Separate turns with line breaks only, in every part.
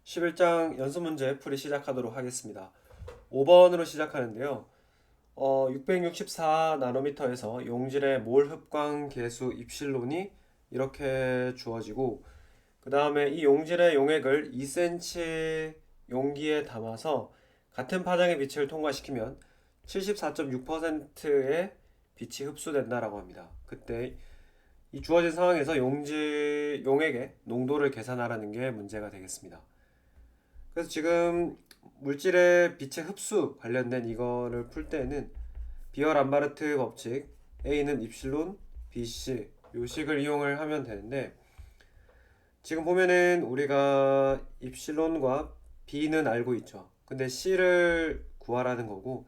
11장 연습 문제 풀이 시작하도록 하겠습니다. 5번으로 시작하는데요. 664 나노미터에서 용질의 몰 흡광 계수 입실론이 이렇게 주어지고, 그 다음에 이 용질의 용액을 2cm 용기에 담아서 같은 파장의 빛을 통과시키면 74.6%의 빛이 흡수된다라고 합니다. 그때 이 주어진 상황에서 용액의 농도를 계산하라는 게 문제가 되겠습니다. 그래서 지금 물질의 빛의 흡수 관련된 이거를 풀 때는 비어-람바르트 법칙, A는 입실론, B, C 요 식을 이용을 하면 되는데, 지금 보면은 우리가 입실론과 B는 알고 있죠. 근데 C를 구하라는 거고,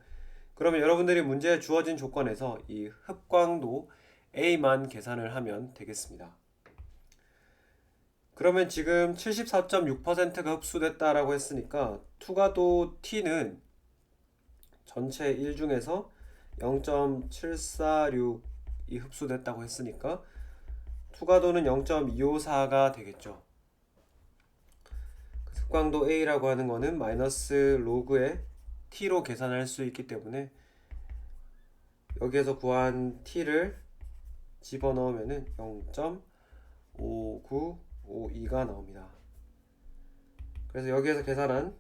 그러면 여러분들이 문제에 주어진 조건에서 이 흡광도 A만 계산을 하면 되겠습니다. 그러면 지금 74.6%가 흡수됐다라고 했으니까 투과도 T는 전체 1 중에서 0.746이 흡수됐다고 했으니까 투과도는 0.254가 되겠죠. 흡광도 A라고 하는 거는 마이너스 로그의 T로 계산할 수 있기 때문에 여기에서 구한 T를 집어넣으면 0.5952가 나옵니다. 그래서 여기에서 계산한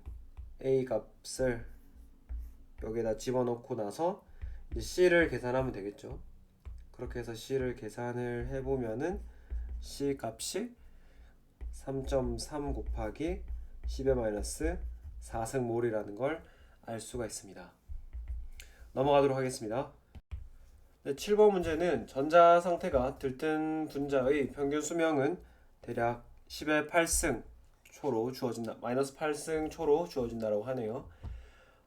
A 값을 여기에다 집어넣고 나서 이제 C를 계산하면 되겠죠. 그렇게 해서 C를 계산을 해보면은 C 값이 3.3 곱하기 10의 마이너스 4승몰이라는 걸 알 수가 있습니다. 넘어가도록 하겠습니다. 7번 문제는 전자 상태가 들뜬 분자의 평균 수명은 대략 10의 8승 초로 주어진다. 마이너스 8승 초로 주어진다라고 하네요.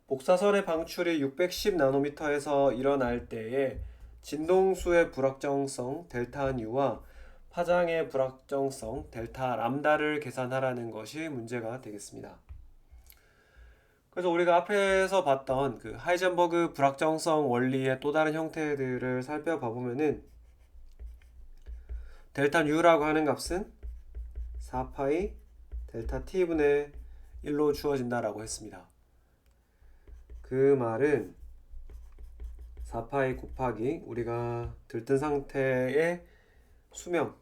복사선의 방출이 610 나노미터에서 일어날 때에 진동수의 불확정성 델타 U와 파장의 불확정성 델타 람다를 계산하라는 것이 문제가 되겠습니다. 그래서 우리가 앞에서 봤던 그 하이젠버그 불확정성 원리의 또 다른 형태들을 살펴봐 보면은 델타 U라고 하는 값은 4파이 델타 T분의 1로 주어진다라고 했습니다. 그 말은 4파이 곱하기 우리가 들뜬 상태의 수명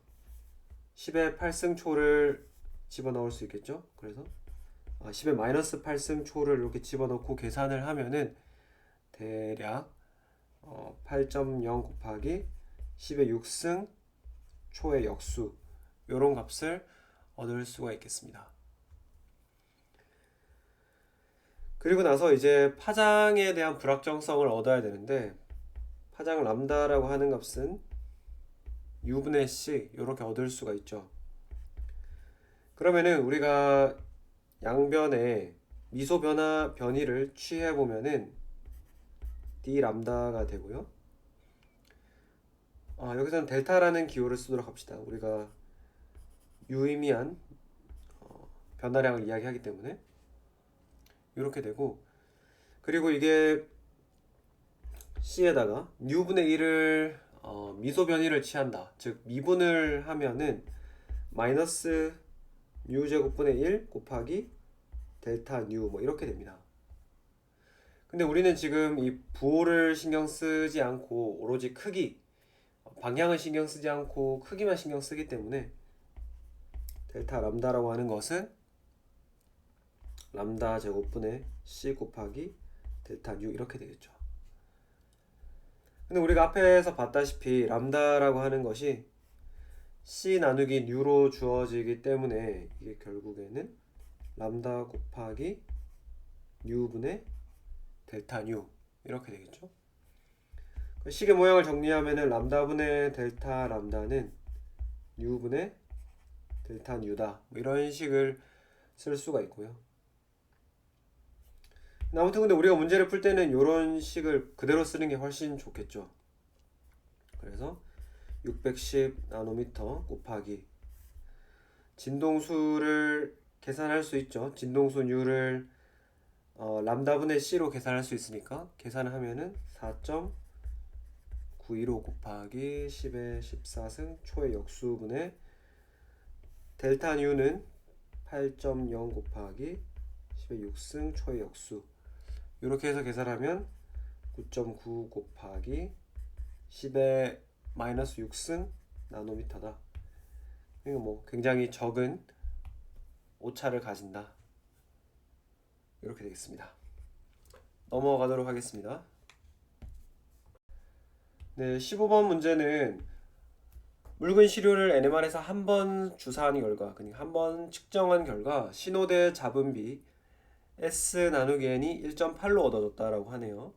10의 8승초를 집어넣을 수 있겠죠. 그래서 10의 마이너스 8승초를 이렇게 집어넣고 계산을 하면은 대략 8.0 곱하기 10의 6승 초의 역수 요런 값을 얻을 수가 있겠습니다. 그리고 나서 이제 파장에 대한 불확정성을 얻어야 되는데, 파장 람다라고 하는 값은 U분의 C 이렇게 얻을 수가 있죠. 그러면은 우리가 양변에 미소 변이를 취해 보면은 D 람다가 되고요. 여기서는 델타라는 기호를 쓰도록 합시다. 우리가 유의미한 변화량을 이야기하기 때문에 이렇게 되고, 그리고 이게 C에다가 U분의 1을 미소 변이를 취한다. 즉 미분을 하면은 마이너스 U 제곱분의 1 곱하기 델타 U 뭐 이렇게 됩니다. 근데 우리는 지금 이 부호를 신경 쓰지 않고 오로지 크기, 방향을 신경 쓰지 않고 크기만 신경 쓰기 때문에 델타 람다라고 하는 것은 람다 제곱분의 C 곱하기 델타 U 이렇게 되겠죠. 근데 우리가 앞에서 봤다시피 람다라고 하는 것이 C 나누기 U로 주어지기 때문에 이게 결국에는 람다 곱하기 U분의 델타 U 이렇게 되겠죠. 식의 모양을 정리하면은 람다분의 델타 람다는 U분의 델타 U다 뭐 이런 식을 쓸 수가 있고요. 아무튼 근데 우리가 문제를 풀 때는 이런 식을 그대로 쓰는 게 훨씬 좋겠죠. 그래서 610 나노미터 곱하기 진동수를 계산할 수 있죠. 진동수 U를 람다분의 C로 계산할 수 있으니까 계산을 하면은 4.915 곱하기 10의 14승 초의 역수분의 델타 U는 8.0 곱하기 10의 6승 초의 역수. 이렇게 해서 계산하면 9.9 곱하기 10의 마이너스 6승 나노미터다. 이거 뭐 굉장히 적은 오차를 가진다. 이렇게 되겠습니다. 넘어가도록 하겠습니다. 네, 15번 문제는 묽은 시료를 NMR에서 한 번 주사한 결과, 그러니까 한 번 측정한 결과 신호대 잡음비 S 나누기 N이 1.8로 얻어졌다라고 하네요.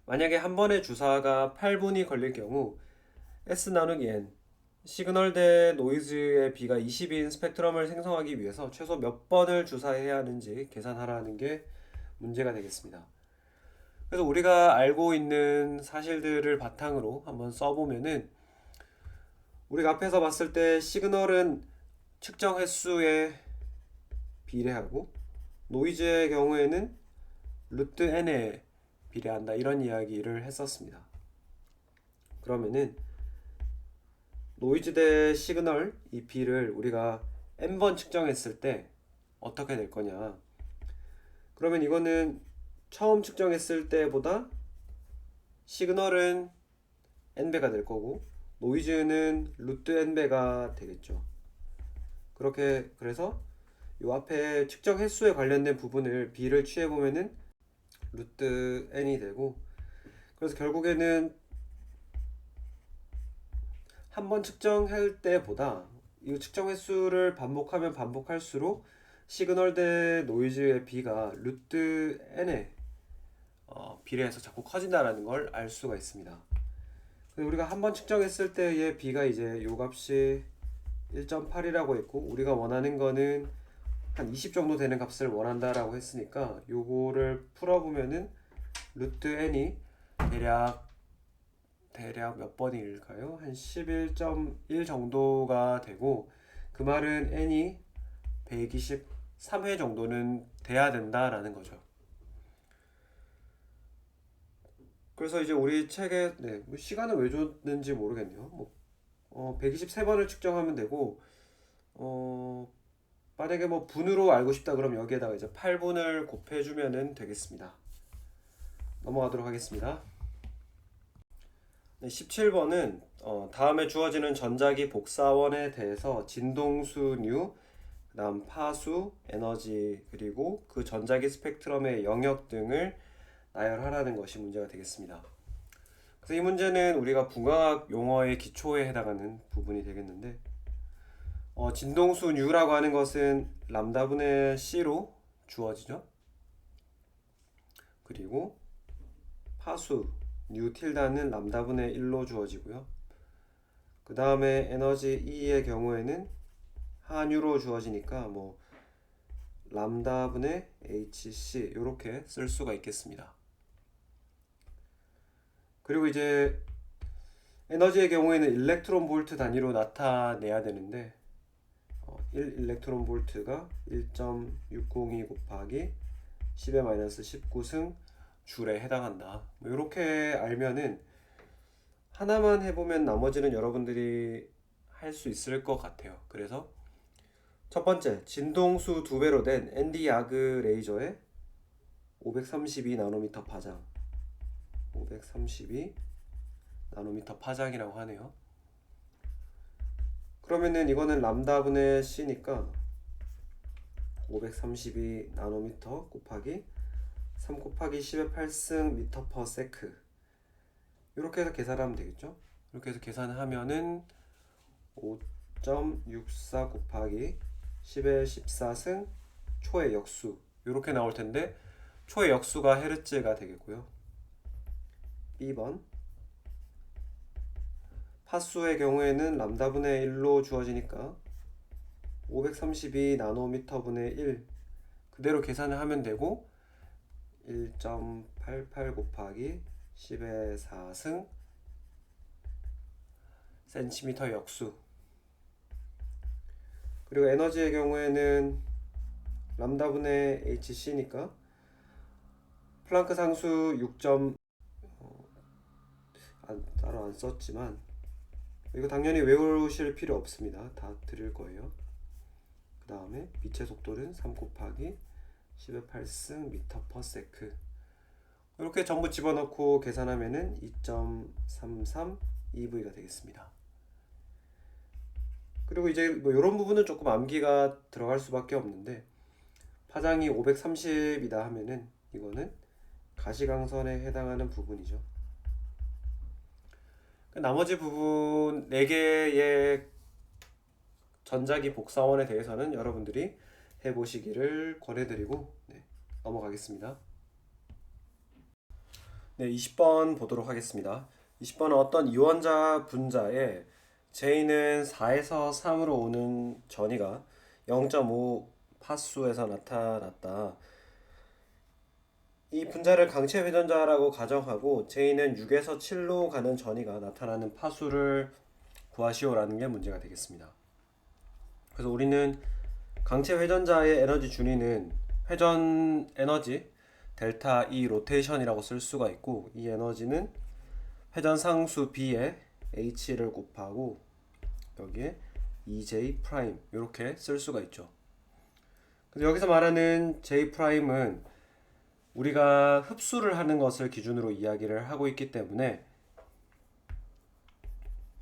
만약에 한 번의 주사가 8분이 걸릴 경우 S 나누기 N 시그널 대 노이즈의 비가 20인 스펙트럼을 생성하기 위해서 최소 몇 번을 주사해야 하는지 계산하라는 게 문제가 되겠습니다. 그래서 우리가 알고 있는 사실들을 바탕으로 한번 써보면은, 우리가 앞에서 봤을 때 시그널은 측정 횟수에 비례하고 노이즈의 경우에는 루트 n에 비례한다, 이런 이야기를 했었습니다. 그러면은 노이즈 대 시그널 이 비를 우리가 n번 측정했을 때 어떻게 될 거냐, 그러면 이거는 처음 측정했을 때보다 시그널은 n배가 될 거고 노이즈는 루트 n배가 되겠죠. 그래서 이 앞에 측정 횟수에 관련된 부분을 b를 취해 보면은 루트 n이 되고, 그래서 결국에는 한 번 측정할 때보다 이 측정 횟수를 반복하면 반복할수록 시그널 대 노이즈의 b가 루트 n에 비례해서 자꾸 커진다라는 걸 알 수가 있습니다. 우리가 한 번 측정했을 때의 b가 이제 요 값이 1.8이라고 했고, 우리가 원하는 거는 한 20 정도 되는 값을 원한다라고 했으니까 요거를 풀어보면은 루트 n이 대략 몇 번일까요? 한 11.1 정도가 되고, 그 말은 n이 123회 정도는 돼야 된다라는 거죠. 그래서 이제 우리 책에 뭐 시간을 왜 줬는지 모르겠네요. 123번을 측정하면 되고, 만약에 뭐 분으로 알고 싶다 그러면 여기에다가 이제 8분을 곱해주면 되겠습니다. 넘어가도록 하겠습니다. 네, 17번은 다음에 주어지는 전자기 복사원에 대해서 진동수 뉴, 그 다음 파수, 에너지, 그리고 그 전자기 스펙트럼의 영역 등을 나열하라는 것이 문제가 되겠습니다. 그래서 이 문제는 우리가 분광학 용어의 기초에 해당하는 부분이 되겠는데, 진동수 U라고 하는 것은 람다분의 C로 주어지죠. 그리고 파수 U 틸다는 람다분의 1로 주어지고요. 그 다음에 에너지 E의 경우에는 한유로 주어지니까 뭐 람다분의 HC 이렇게 쓸 수가 있겠습니다. 그리고 이제 에너지의 경우에는 일렉트론 볼트 단위로 나타내야 되는데 1 일렉트론 볼트가 1.602 곱하기 10의 마이너스 19승 줄에 해당한다. 이렇게 알면은 하나만 해보면 나머지는 여러분들이 할 수 있을 것 같아요. 그래서 첫 번째, 진동수 2배로 된 ND 야그 레이저의 532 나노미터 파장, 532 나노미터 파장이라고 하네요. 그러면은 이거는 람다분의 C니까 532 나노미터 곱하기 3 곱하기 10의 8승 미터 퍼 세크, 이렇게 해서 계산하면 되겠죠. 이렇게 해서 계산하면은 5.64 곱하기 10의 14승 초의 역수, 이렇게 나올 텐데 초의 역수가 헤르츠가 되겠고요. B번, 파수의 경우에는 람다분의 1로 주어지니까 532 나노미터 분의 1 그대로 계산을 하면 되고, 1.88 곱하기 10의 4승 센티미터 역수. 그리고 에너지의 경우에는 람다분의 HC니까 플랑크 상수 6. 따로 안 썼지만 이거 당연히 외우실 필요 없습니다. 다 드릴 거예요. 그 다음에 빛의 속도는 3 곱하기 10의 8승 미터 퍼 세크. 이렇게 전부 집어넣고 계산하면은 2.33 EV가 되겠습니다. 그리고 이제 뭐 이런 부분은 조금 암기가 들어갈 수밖에 없는데, 파장이 530이다 하면은 이거는 가시광선에 해당하는 부분이죠. 나머지 부분 4개의 전자기 복사원에 대해서는 여러분들이 해보시기를 권해드리고, 넘어가겠습니다. 네, 20번 보도록 하겠습니다. 20번은 어떤 이원자 분자에 J는 4에서 3으로 오는 전위가 0.5 파수에서 나타났다. 이 분자를 강체 회전자라고 가정하고 J는 6에서 7로 가는 전위가 나타나는 파수를 구하시오라는 게 문제가 되겠습니다. 그래서 우리는 강체 회전자의 에너지 준위는 회전 에너지 델타 E 로테이션이라고 쓸 수가 있고, 이 에너지는 회전 상수 B에 H를 곱하고 여기에 EJ 프라임 이렇게 쓸 수가 있죠. 그래서 여기서 말하는 J 프라임은 우리가 흡수를 하는 것을 기준으로 이야기를 하고 있기 때문에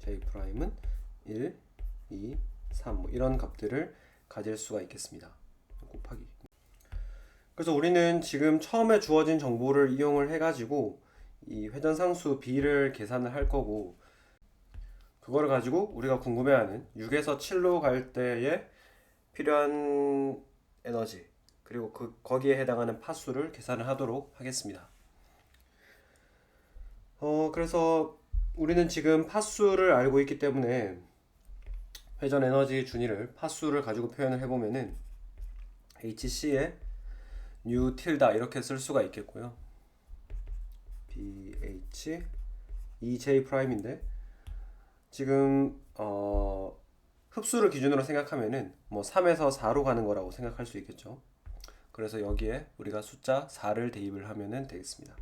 J 프라임은 1, 2, 3 뭐 이런 값들을 가질 수가 있겠습니다. 곱하기. 그래서 우리는 지금 처음에 주어진 정보를 이용을 해가지고 이 회전상수 B를 계산을 할 거고, 그거를 가지고 우리가 궁금해하는 6에서 7로 갈 때에 필요한 에너지, 그리고 거기에 해당하는 파수를 계산을 하도록 하겠습니다. 그래서 우리는 지금 파수를 알고 있기 때문에 회전 에너지 준위를 파수를 가지고 표현을 해보면은 HC에 뉴 틸다 이렇게 쓸 수가 있겠고요. BH EJ 프라임인데 지금 흡수를 기준으로 생각하면은 뭐 3에서 4로 가는 거라고 생각할 수 있겠죠. 그래서 여기에 우리가 숫자 4를 대입을 하면은 되겠습니다.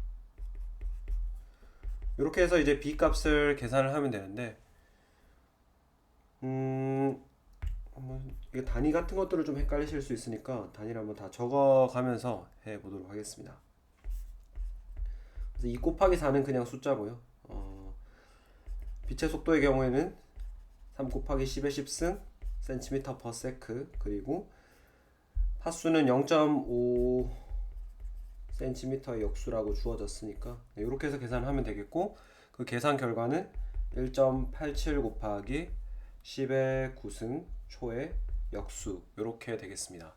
이렇게 해서 이제 B 값을 계산을 하면 되는데, 이게 단위 같은 것들을 좀 헷갈리실 수 있으니까 단위를 한번 다 적어가면서 해보도록 하겠습니다. 그래서 2 곱하기 4는 그냥 숫자고요. 빛의 속도의 경우에는 3 곱하기 10의 10승 cm per sec, 그리고 파수는 0.5 cm의 역수라고 주어졌으니까 이렇게 해서 계산하면 되겠고, 그 계산 결과는 1.87 곱하기 10의 9승 초의 역수 이렇게 되겠습니다.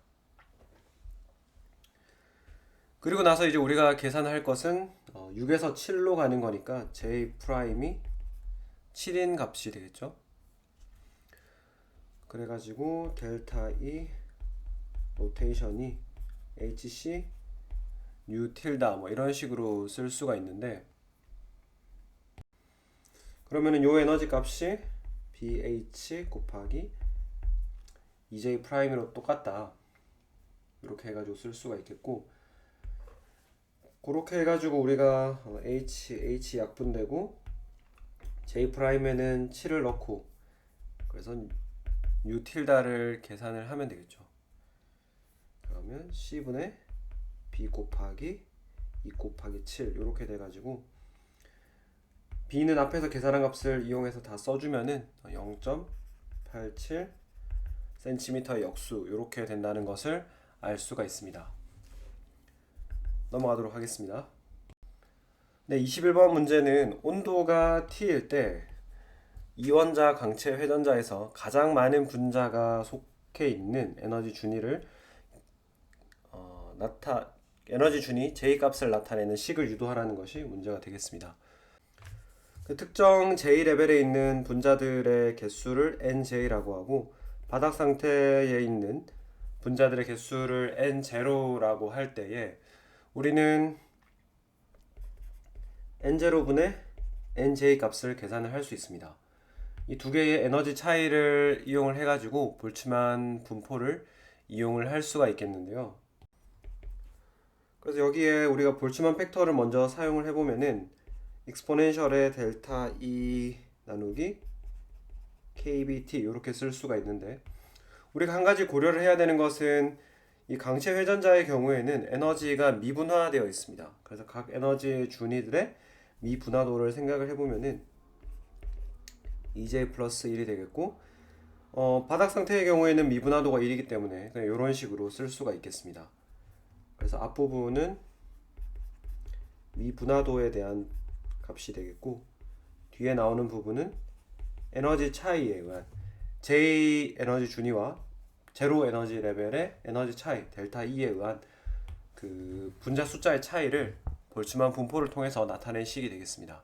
그리고 나서 이제 우리가 계산할 것은 6에서 7로 가는 거니까 J 프라임이 7인 값이 되겠죠. 그래가지고 델타 E 로테이션이 HC 뉴 틸다 뭐 이런 식으로 쓸 수가 있는데, 그러면은 요 에너지 값이 BH 곱하기 EJ 프라임으로 똑같다 이렇게 해가지고 쓸 수가 있겠고, 그렇게 해가지고 우리가 H 약분되고 J 프라임에는 7을 넣고, 그래서 뉴 틸다를 계산을 하면 되겠죠. 그러면 C분의 B 곱하기 2 곱하기 7 이렇게 돼가지고 B는 앞에서 계산한 값을 이용해서 다 써주면은 0.87 cm의 역수 이렇게 된다는 것을 알 수가 있습니다. 넘어가도록 하겠습니다. 네, 21번 문제는 온도가 T일 때 이원자 강체 회전자에서 가장 많은 분자가 속해 있는 에너지 준위를 에너지 준위 J 값을 나타내는 식을 유도하라는 것이 문제가 되겠습니다. 그 특정 J 레벨에 있는 분자들의 개수를 NJ라고 하고, 바닥 상태에 있는 분자들의 개수를 N0라고 할 때에 우리는 N0분의 NJ 값을 계산을 할 수 있습니다. 이 두 개의 에너지 차이를 이용을 해가지고 볼츠만 분포를 이용을 할 수가 있겠는데요. 그래서 여기에 우리가 볼츠만 팩터를 먼저 사용을 해보면은 익스포넨셜의 델타 E 나누기 KBT 이렇게 쓸 수가 있는데, 우리가 한 가지 고려를 해야 되는 것은 이 강체 회전자의 경우에는 에너지가 미분화되어 있습니다. 그래서 각 에너지 준위들의 미분화도를 생각을 해보면은 EJ 플러스 1이 되겠고, 바닥 상태의 경우에는 미분화도가 1이기 때문에 그냥 이런 식으로 쓸 수가 있겠습니다. 그래서 앞부분은 미분화도에 대한 값이 되겠고, 뒤에 나오는 부분은 에너지 차이에 의한 J 에너지 준위와 제로 에너지 레벨의 에너지 차이 델타 E에 의한 그 분자 숫자의 차이를 볼츠만 분포를 통해서 나타낸 식이 되겠습니다.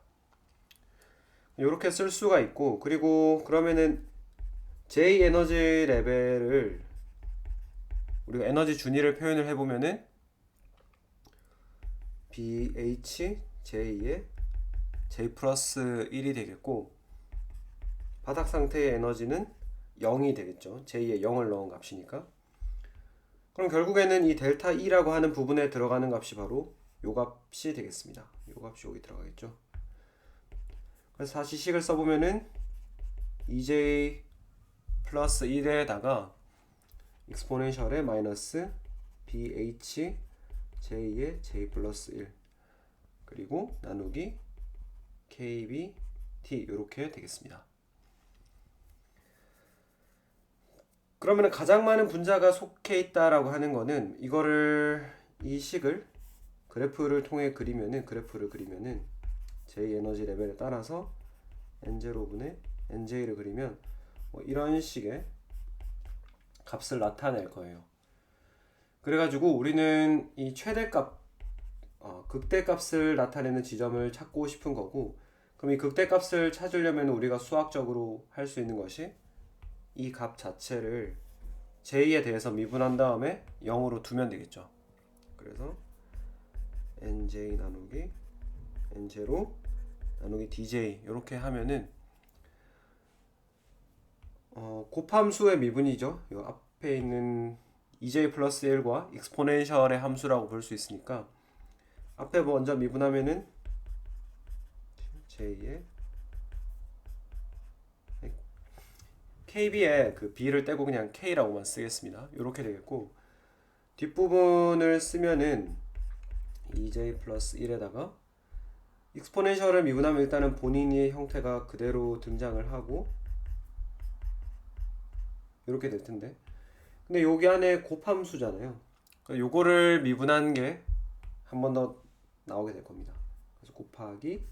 이렇게 쓸 수가 있고, 그리고 그러면은 J 에너지 레벨을 우리가 에너지 준위를 표현을 해보면은 BHJ의 J 플러스 1이 되겠고, 바닥 상태의 에너지는 0이 되겠죠. J에 0을 넣은 값이니까. 그럼 결국에는 이 델타 E라고 하는 부분에 들어가는 값이 바로 요 값이 되겠습니다. 요 값이 여기 들어가겠죠. 그래서 다시 식을 써보면은 EJ 플러스 1에다가 익스포넨셜의 마이너스 BH J의 J 플러스 1 그리고 나누기 KB T 이렇게 되겠습니다. 그러면 가장 많은 분자가 속해 있다라고 하는 거는 이거를 이 식을 그래프를 그리면은 J 에너지 레벨에 따라서 N0분의 NJ를 그리면 뭐 이런 식의 값을 나타낼 거예요. 그래가지고 우리는 이 최대값, 극대값을 나타내는 지점을 찾고 싶은 거고, 그럼 이 극대값을 찾으려면 우리가 수학적으로 할 수 있는 것이 이 값 자체를 J에 대해서 미분한 다음에 0으로 두면 되겠죠. 그래서 NJ 나누기 N0 나누기 DJ 이렇게 하면은 곱함수의 미분이죠. 이 앞에 있는 EJ 플러스 1과 익스포넨셜의 함수라고 볼 수 있으니까 앞에 먼저 미분하면은 J의 KB에 그 B를 떼고 그냥 K라고만 쓰겠습니다. 이렇게 되겠고, 뒷부분을 쓰면은 EJ 플러스 1에다가 익스포넨셜을 미분하면 일단은 본인의 형태가 그대로 등장을 하고 이렇게 될 텐데, 근데 여기 안에 곱함수잖아요. 그러니까 요거를 미분한 게 한 번 더 나오게 될 겁니다. 그래서 곱하기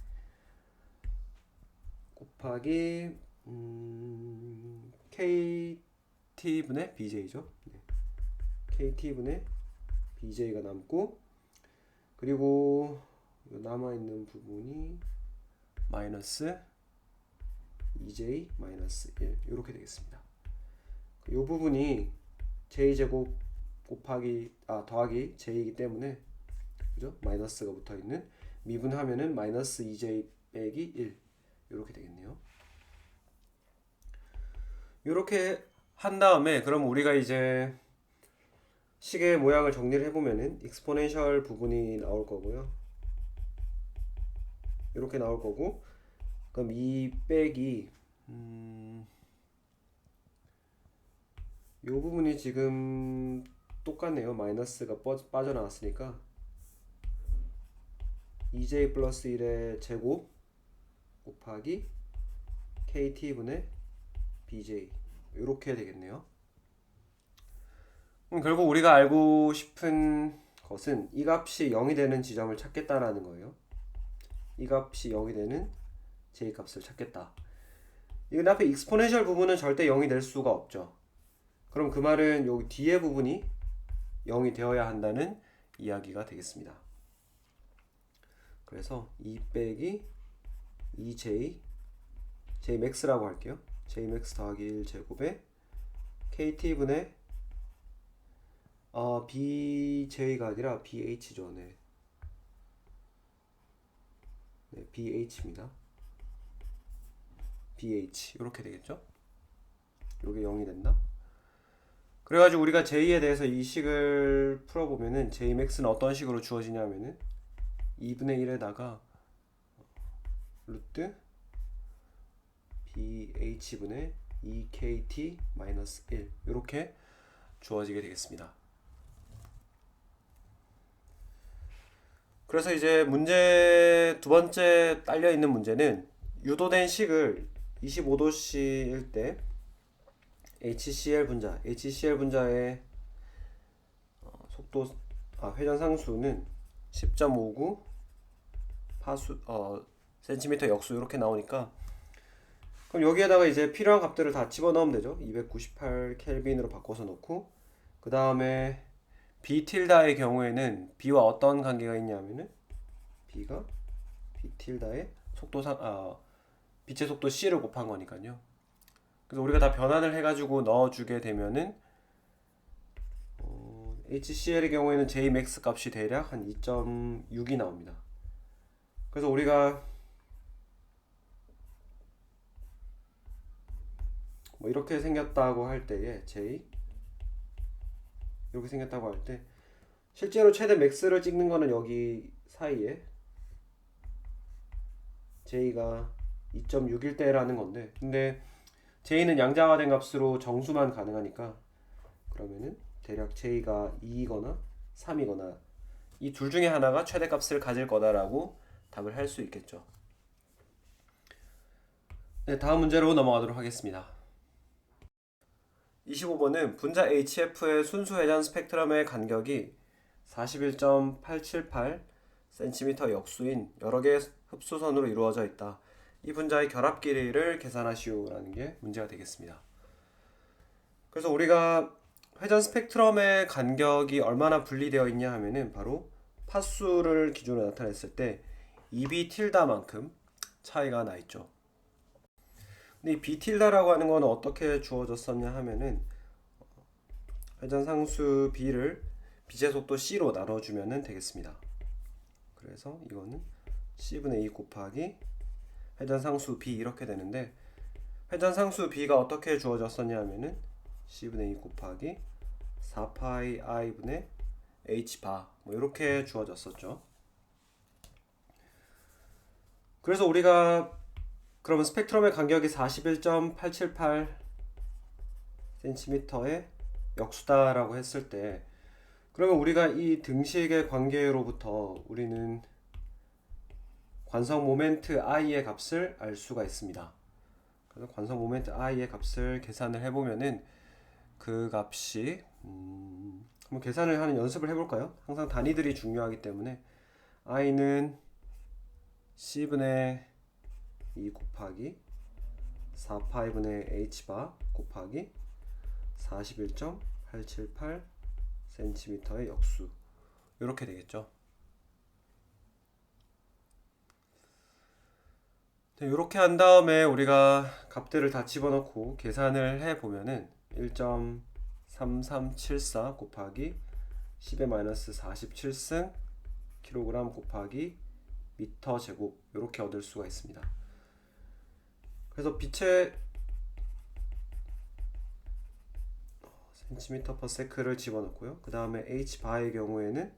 KT분의 BJ죠. 네. KT분의 BJ가 남고, 그리고 남아있는 부분이 마이너스 EJ 마이너스 1 이렇게 되겠습니다. 이 부분이 J제곱 더하기 J이기 때문에 그죠? 마이너스가 붙어있는, 미분하면은 마이너스 2J 빼기 1 이렇게 되겠네요. 이렇게 한 다음에 그럼 우리가 이제 식의 모양을 정리를 해보면은 익스포넨셜 부분이 나올 거고요. 이렇게 나올 거고, 그럼 2 빼기 이 부분이 지금 똑같네요. 마이너스가 빠져나왔으니까 2j 플러스 1의 제곱 곱하기 kt분의 bj 이렇게 되겠네요. 결국 우리가 알고 싶은 것은 이 값이 0이 되는 지점을 찾겠다라는 거예요. 이 값이 0이 되는 j 값을 찾겠다. 이건 앞에 익스포넨셜 부분은 절대 0이 될 수가 없죠. 그럼 그 말은 여기 뒤에 부분이 0이 되어야 한다는 이야기가 되겠습니다. 그래서 2 빼기 2j jmax라고 할게요. jmax 더하기 1 제곱에 kt분의 bj가 아니라 bh죠. 네, bh입니다. bh 이렇게 되겠죠. 이게 0이 된다. 그래가지고 우리가 J에 대해서 이 식을 풀어보면은 Jmax는 어떤 식으로 주어지냐면은 2분의 1에다가 루트 BH분의 2kt-1 이렇게 주어지게 되겠습니다. 그래서 이제 문제 두 번째 딸려 있는 문제는 유도된 식을 25도씨일 때 HCl 분자의 속도 회전 상수는 10.59 파수 센티미터 역수 이렇게 나오니까 그럼 여기에다가 이제 필요한 값들을 다 집어넣으면 되죠. 298 켈빈으로 바꿔서 넣고 그 다음에 B 틸다의 경우에는 B와 어떤 관계가 있냐면은 B가 B 틸다의 빛의 속도 C를 곱한 거니까요. 그래서 우리가 다 변환을 해가지고 넣어주게 되면은 HCl의 경우에는 Jmax 값이 대략 한 2.6이 나옵니다. 그래서 우리가 뭐 이렇게 생겼다고 할 때에 이렇게 생겼다고 할 때 실제로 최대 맥스를 찍는 거는 여기 사이에 J가 2.6일 때라는 건데, 근데 J는 양자화된 값으로 정수만 가능하니까 그러면은 대략 J가 2이거나 3이거나 이 둘 중에 하나가 최대값을 가질 거다라고 답을 할 수 있겠죠. 네, 다음 문제로 넘어가도록 하겠습니다. 25번은 분자 HF의 순수 회전 스펙트럼의 간격이 41.878cm 역수인 여러 개의 흡수선으로 이루어져 있다. 이 분자의 결합 길이를 계산하시오라는 게 문제가 되겠습니다. 그래서 우리가 회전 스펙트럼의 간격이 얼마나 분리되어 있냐 하면은 바로 파수를 기준으로 나타냈을 때 2b 틸다만큼 차이가 나 있죠. 근데 이 b 틸다라고 하는 건 어떻게 주어졌었냐 하면은 회전 상수 b를 빛의 속도 c로 나눠주면 되겠습니다. 그래서 이거는 c분의 2 곱하기 회전 상수 b 이렇게 되는데, 회전 상수 b가 어떻게 주어졌었냐 하면은 c분의 2 곱하기 4파이 i분의 h바 뭐 이렇게 주어졌었죠. 그래서 우리가 그러면 스펙트럼의 간격이 41.878cm의 역수다라고 했을 때, 그러면 우리가 이 등식의 관계로부터 우리는 관성 모멘트 i의 값을 알 수가 있습니다. 그래서 관성 모멘트 i의 값을 계산을 해보면은 그 값이 한번 계산을 하는 연습을 해볼까요? 항상 단위들이 중요하기 때문에 i는 c분의 2 곱하기 4파이분의 h바 곱하기 41.878cm의 역수 이렇게 되겠죠. 이렇게 한 다음에 우리가 값들을 다 집어넣고 계산을 해보면은 1.3374 곱하기 10의 마이너스 47승 kg 곱하기 미터 제곱 이렇게 얻을 수가 있습니다. 그래서 빛의 센티미터 퍼 세크를 집어넣고요. 그 다음에 h바의 경우에는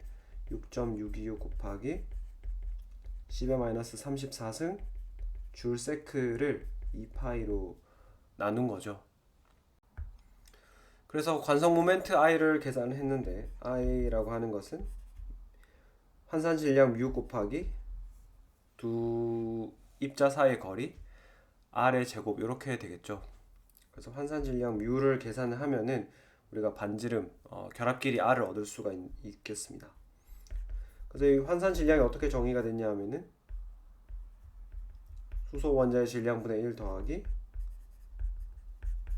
6.625 곱하기 10의 마이너스 34승 줄 세크를 2파이로 나눈 거죠. 그래서 관성 모멘트 i를 계산했는데 i라고 하는 것은 환산 질량 μ 곱하기 두 입자 사이의 거리 r의 제곱 이렇게 되겠죠. 그래서 환산 질량 μ를 계산을 하면은 우리가 반지름 결합 길이 r을 얻을 수가 있겠습니다. 그래서 이 환산 질량이 어떻게 정의가 됐냐 하면은 수소 원자의 질량분의 1 더하기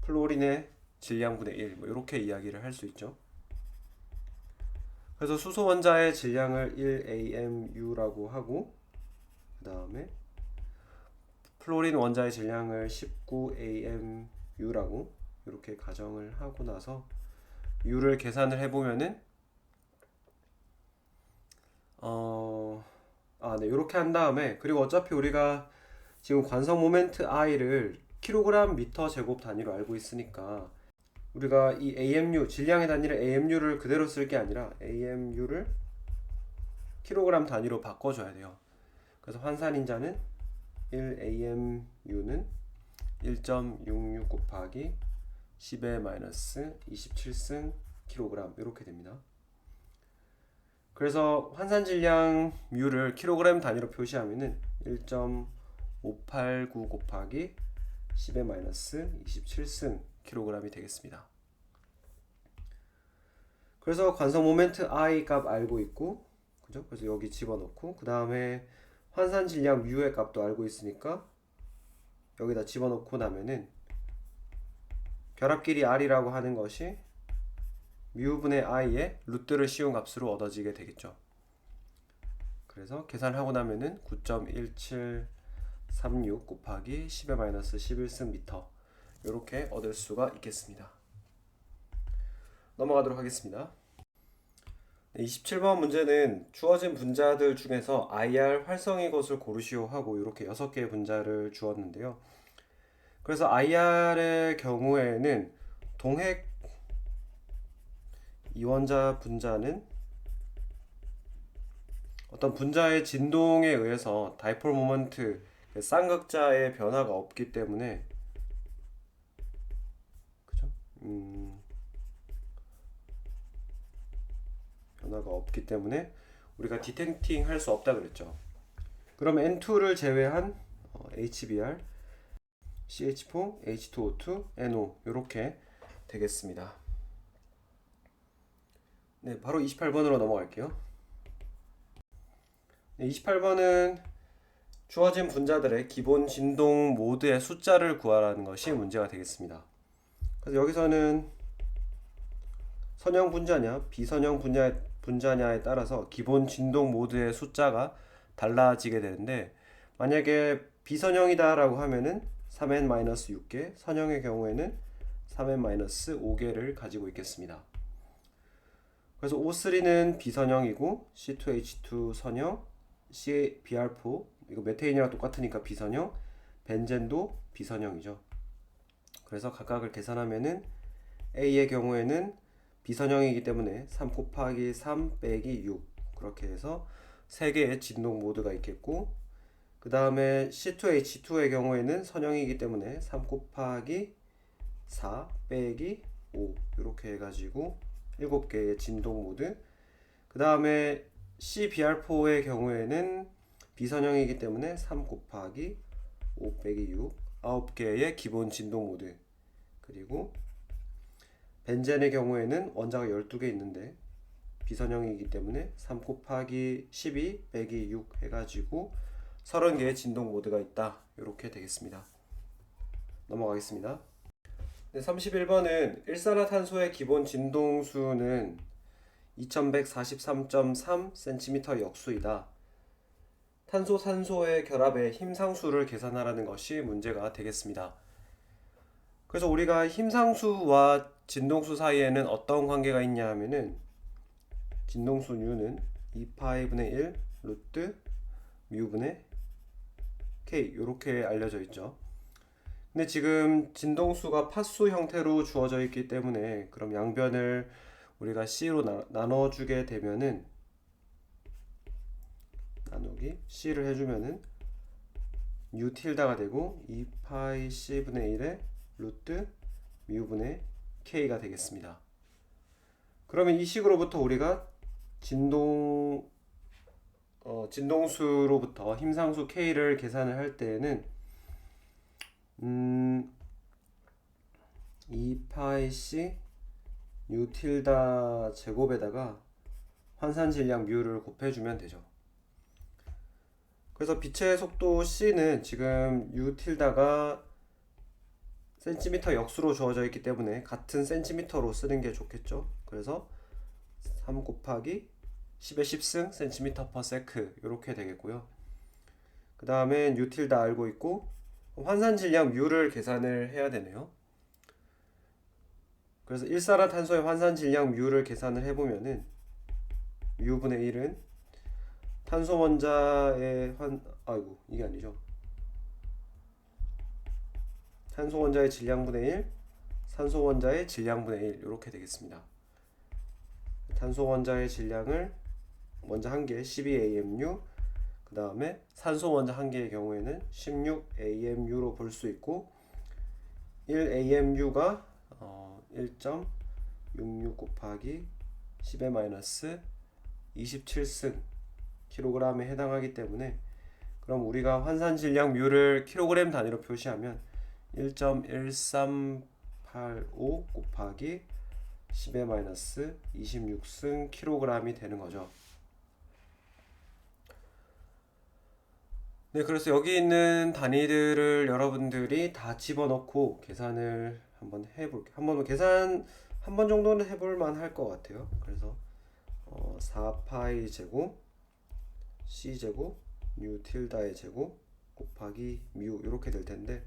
플로린의 질량분의 1 뭐 이렇게 이야기를 할 수 있죠. 그래서 수소 원자의 질량을 1AMU라고 하고 그 다음에 플로린 원자의 질량을 19AMU라고 이렇게 가정을 하고 나서 U를 계산을 해보면은 네, 이렇게 한 다음에, 그리고 어차피 우리가 지금 관성 모멘트 I를 킬로그램 미터 제곱 단위로 알고 있으니까 우리가 이 AMU 질량의 단위를 AMU를 그대로 쓸 게 아니라 AMU를 킬로그램 단위로 바꿔줘야 돼요. 그래서 환산인자는 1AMU는 1.66 곱하기 10의 마이너스 27승 kg 이렇게 됩니다. 그래서 환산질량 μ를 kg 단위로 표시하면은 1.589 곱하기 10의 마이너스 27승 kg이 되겠습니다. 그래서 관성 모멘트 I 값 알고 있고, 그죠? 그래서 여기 집어넣고, 그 다음에 환산 질량 μ의 값도 알고 있으니까 여기다 집어넣고 나면은 결합 길이 R이라고 하는 것이 μ분의 I의 루트를 씌운 값으로 얻어지게 되겠죠. 그래서 계산하고 나면은 9.1736 곱하기 10의 마이너스 11승 미터 이렇게 얻을 수가 있겠습니다. 넘어가도록 하겠습니다. 27번 문제는 주어진 분자들 중에서 IR 활성인 것을 고르시오 하고 이렇게 6개의 분자를 주었는데요. 그래서 IR의 경우에는 동핵 이원자 분자는 어떤 분자의 진동에 의해서 다이폴 모먼트 쌍극자의 변화가 없기 때문에, 그죠? 변화가 없기 때문에 우리가 디텍팅 할 수 없다 그랬죠. 그럼 N2를 제외한 HBr, CH4, H2O2, NO 이렇게 되겠습니다. 네, 바로 28번으로 넘어갈게요. 네, 28번은 주어진 분자들의 기본 진동 모드의 숫자를 구하라는 것이 문제가 되겠습니다. 그래서 여기서는 선형 분자냐 비선형 분자냐에 따라서 기본 진동 모드의 숫자가 달라지게 되는데, 만약에 비선형이다 라고 하면은 3n-6개, 선형의 경우에는 3n-5개를 가지고 있겠습니다. 그래서 O3는 비선형이고 C2H2 선형, CBr4 이거 메테인이랑 똑같으니까 비선형, 벤젠도 비선형이죠. 그래서 각각을 계산하면은 A의 경우에는 비선형이기 때문에 3 곱하기 3 빼기 6 그렇게 해서 3개의 진동 모드가 있겠고, 그 다음에 C2H2의 경우에는 선형이기 때문에 3 곱하기 4 빼기 5 이렇게 해가지고 7개의 진동 모드, 그 다음에 CBr4의 경우에는 비선형이기 때문에 3 곱하기 5 빼기 6 9개의 기본 진동 모드, 그리고 벤젠의 경우에는 원자가 12개 있는데 비선형이기 때문에 3 곱하기 12 빼기 6 해가지고 30개의 진동 모드가 있다 이렇게 되겠습니다. 넘어가겠습니다. 네, 31번은 일산화탄소의 기본 진동수는 2143.3cm 역수이다. 탄소 산소의 결합의 힘상수를 계산하라는 것이 문제가 되겠습니다. 그래서 우리가 힘상수와 진동수 사이에는 어떤 관계가 있냐 하면은 진동수 U는 2파이분의 1 루트 μ분의 K 이렇게 알려져 있죠. 근데 지금 진동수가 파수 형태로 주어져 있기 때문에 그럼 양변을 우리가 C로 나눠주게 되면은 나누기 C를 해주면은 U 틸다가 되고 2파이 C분의 1의 루트 μ분의 K가 되겠습니다. 그러면 이 식으로부터 우리가 진동수로부터 힘상수 K를 계산을 할 때에는 2파이 C U 틸다 제곱에다가 환산질량 μ를 곱해주면 되죠. 그래서 빛의 속도 C는 지금 U 틸다가 센티미터 역수로 주어져 있기 때문에 같은 센티미터로 쓰는 게 좋겠죠. 그래서 3 곱하기 10의 10승 센티미터 퍼 세크 이렇게 되겠고요. 그 다음에 U 틸다 알고 있고 환산질량 μ를 계산을 해야 되네요. 그래서 일산화탄소의 환산질량 μ를 계산을 해보면은 μ분의 1은 탄소 원자의 이게 아니죠. 탄소 원자의 질량분의 1, 산소 원자의 질량분의 1 이렇게 되겠습니다. 탄소 원자의 질량을 원자 한 개 12AMU, 그 다음에 산소 원자 한 개의 경우에는 16AMU로 볼 수 있고, 1AMU가 1.66 곱하기 10의 마이너스 27승 킬로그램에 해당하기 때문에, 그럼 우리가 환산 질량 뮤를 킬로그램 단위로 표시하면 1.1385 곱하기 10의 마이너스 26승 킬로그램이 되는 거죠. 네, 그래서 여기 있는 단위들을 여러분들이 다 집어넣고 계산을 한번 해볼게요. 한 번 정도는 해볼 만할 것 같아요. 그래서 4파이 제곱 c 제곱 뉴 틸다의 제곱 곱하기 뮤 이렇게 될 텐데,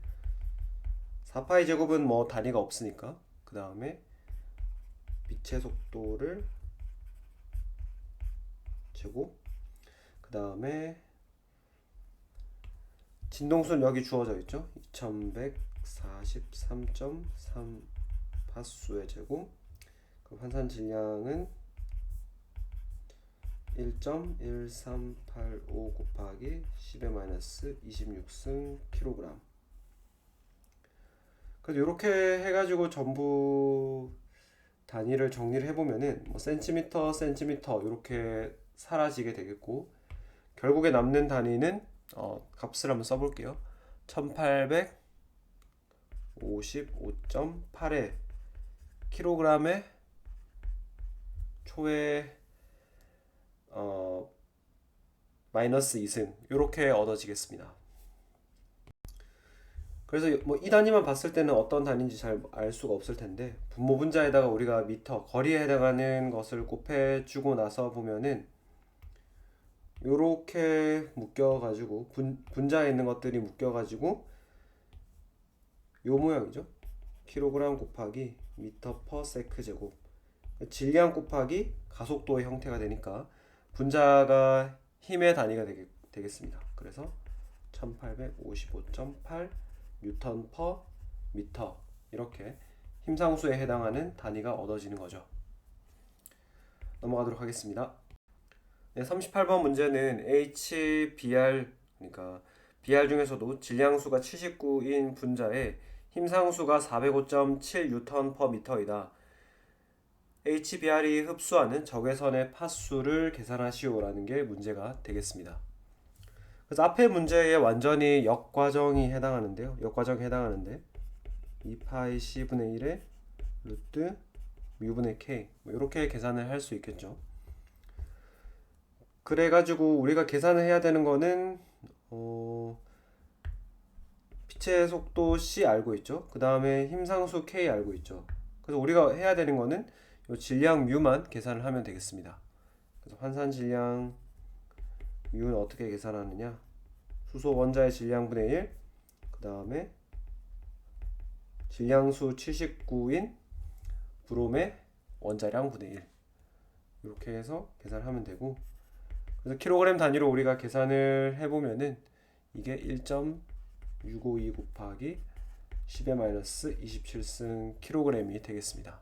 4파이 제곱은 뭐 단위가 없으니까 그 다음에 빛의 속도를 제곱, 그 다음에 진동수는 여기 주어져 있죠. 2143.3 파수의 제곱. 그럼 환산 질량은 1.1385 곱하기 10의 마이너스 26승 킬로그램. 그래서 이렇게 해가지고 전부 단위를 정리를 해보면은 뭐 센티미터, 센티미터 이렇게 사라지게 되겠고, 결국에 남는 단위는 값을 한번 써볼게요. 1855.8의 킬로그램의 초에 마이너스 2승 이렇게 얻어지겠습니다. 그래서 뭐 이 단위만 봤을 때는 어떤 단위인지 잘 알 수가 없을 텐데, 분모 분자에다가 우리가 미터, 거리에 해당하는 것을 곱해주고 나서 보면은 요렇게 묶여가지고 분자에 있는 것들이 묶여가지고 요 모양이죠. 킬로그램 곱하기 미터 퍼 세크 제곱, 질량 곱하기 가속도의 형태가 되니까 분자가 힘의 단위가 되겠습니다. 그래서 1855.8 뉴턴 퍼 미터, 이렇게 힘상수에 해당하는 단위가 얻어지는 거죠. 넘어가도록 하겠습니다. 네, 38번 문제는 HBr, 그러니까 BR 중에서도 질량수가 79인 분자에 힘상수가 405.7 뉴턴 퍼 미터이다. HBr이 흡수하는 적외선의 파수를 계산하시오라는 게 문제가 되겠습니다. 그래서 앞에 문제에 완전히 역과정이 해당하는데요. 역과정이 해당하는데 2파이 c분의 1의 루트 뮤분의 k, 뭐 이렇게 계산을 할 수 있겠죠. 그래가지고 우리가 계산을 해야 되는 거는 빛의 속도 c 알고 있죠. 그 다음에 힘상수 k 알고 있죠. 그래서 우리가 해야 되는 거는 요 질량 뮤만 계산을 하면 되겠습니다. 그래서 환산 질량 뮤는 어떻게 계산하느냐, 수소 원자의 질량분의 1, 그 다음에 질량수 79인 브롬의 원자량 분의 1, 이렇게 해서 계산하면 되고, 그래서 킬로그램 단위로 우리가 계산을 해보면은 이게 1.652 곱하기 10의 마이너스 27승 킬로그램이 되겠습니다.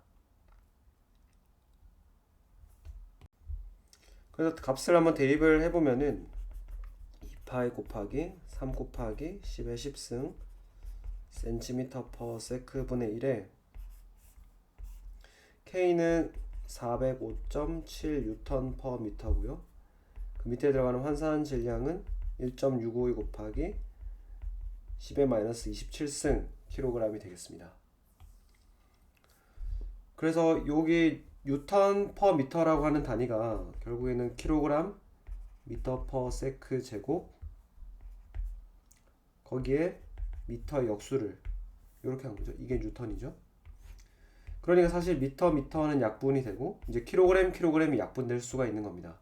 그래서 값을 한번 대입을 해보면은 2파이 곱하기 3 곱하기 10의 10승 센티미터 퍼 세크분의 1에 K는 405.7 뉴턴 퍼 미터고요. 그 밑에 들어가는 환산 질량은 1.652 곱하기 10의 마이너스 27승 킬로그램이 되겠습니다. 그래서 여기 뉴턴 퍼 미터라고 하는 단위가 결국에는 킬로그램 미터 퍼 세크 제곱, 거기에 미터 역수를 이렇게 한 거죠. 이게 뉴턴이죠. 그러니까 사실 미터는 약분이 되고 이제 킬로그램이 약분될 수가 있는 겁니다.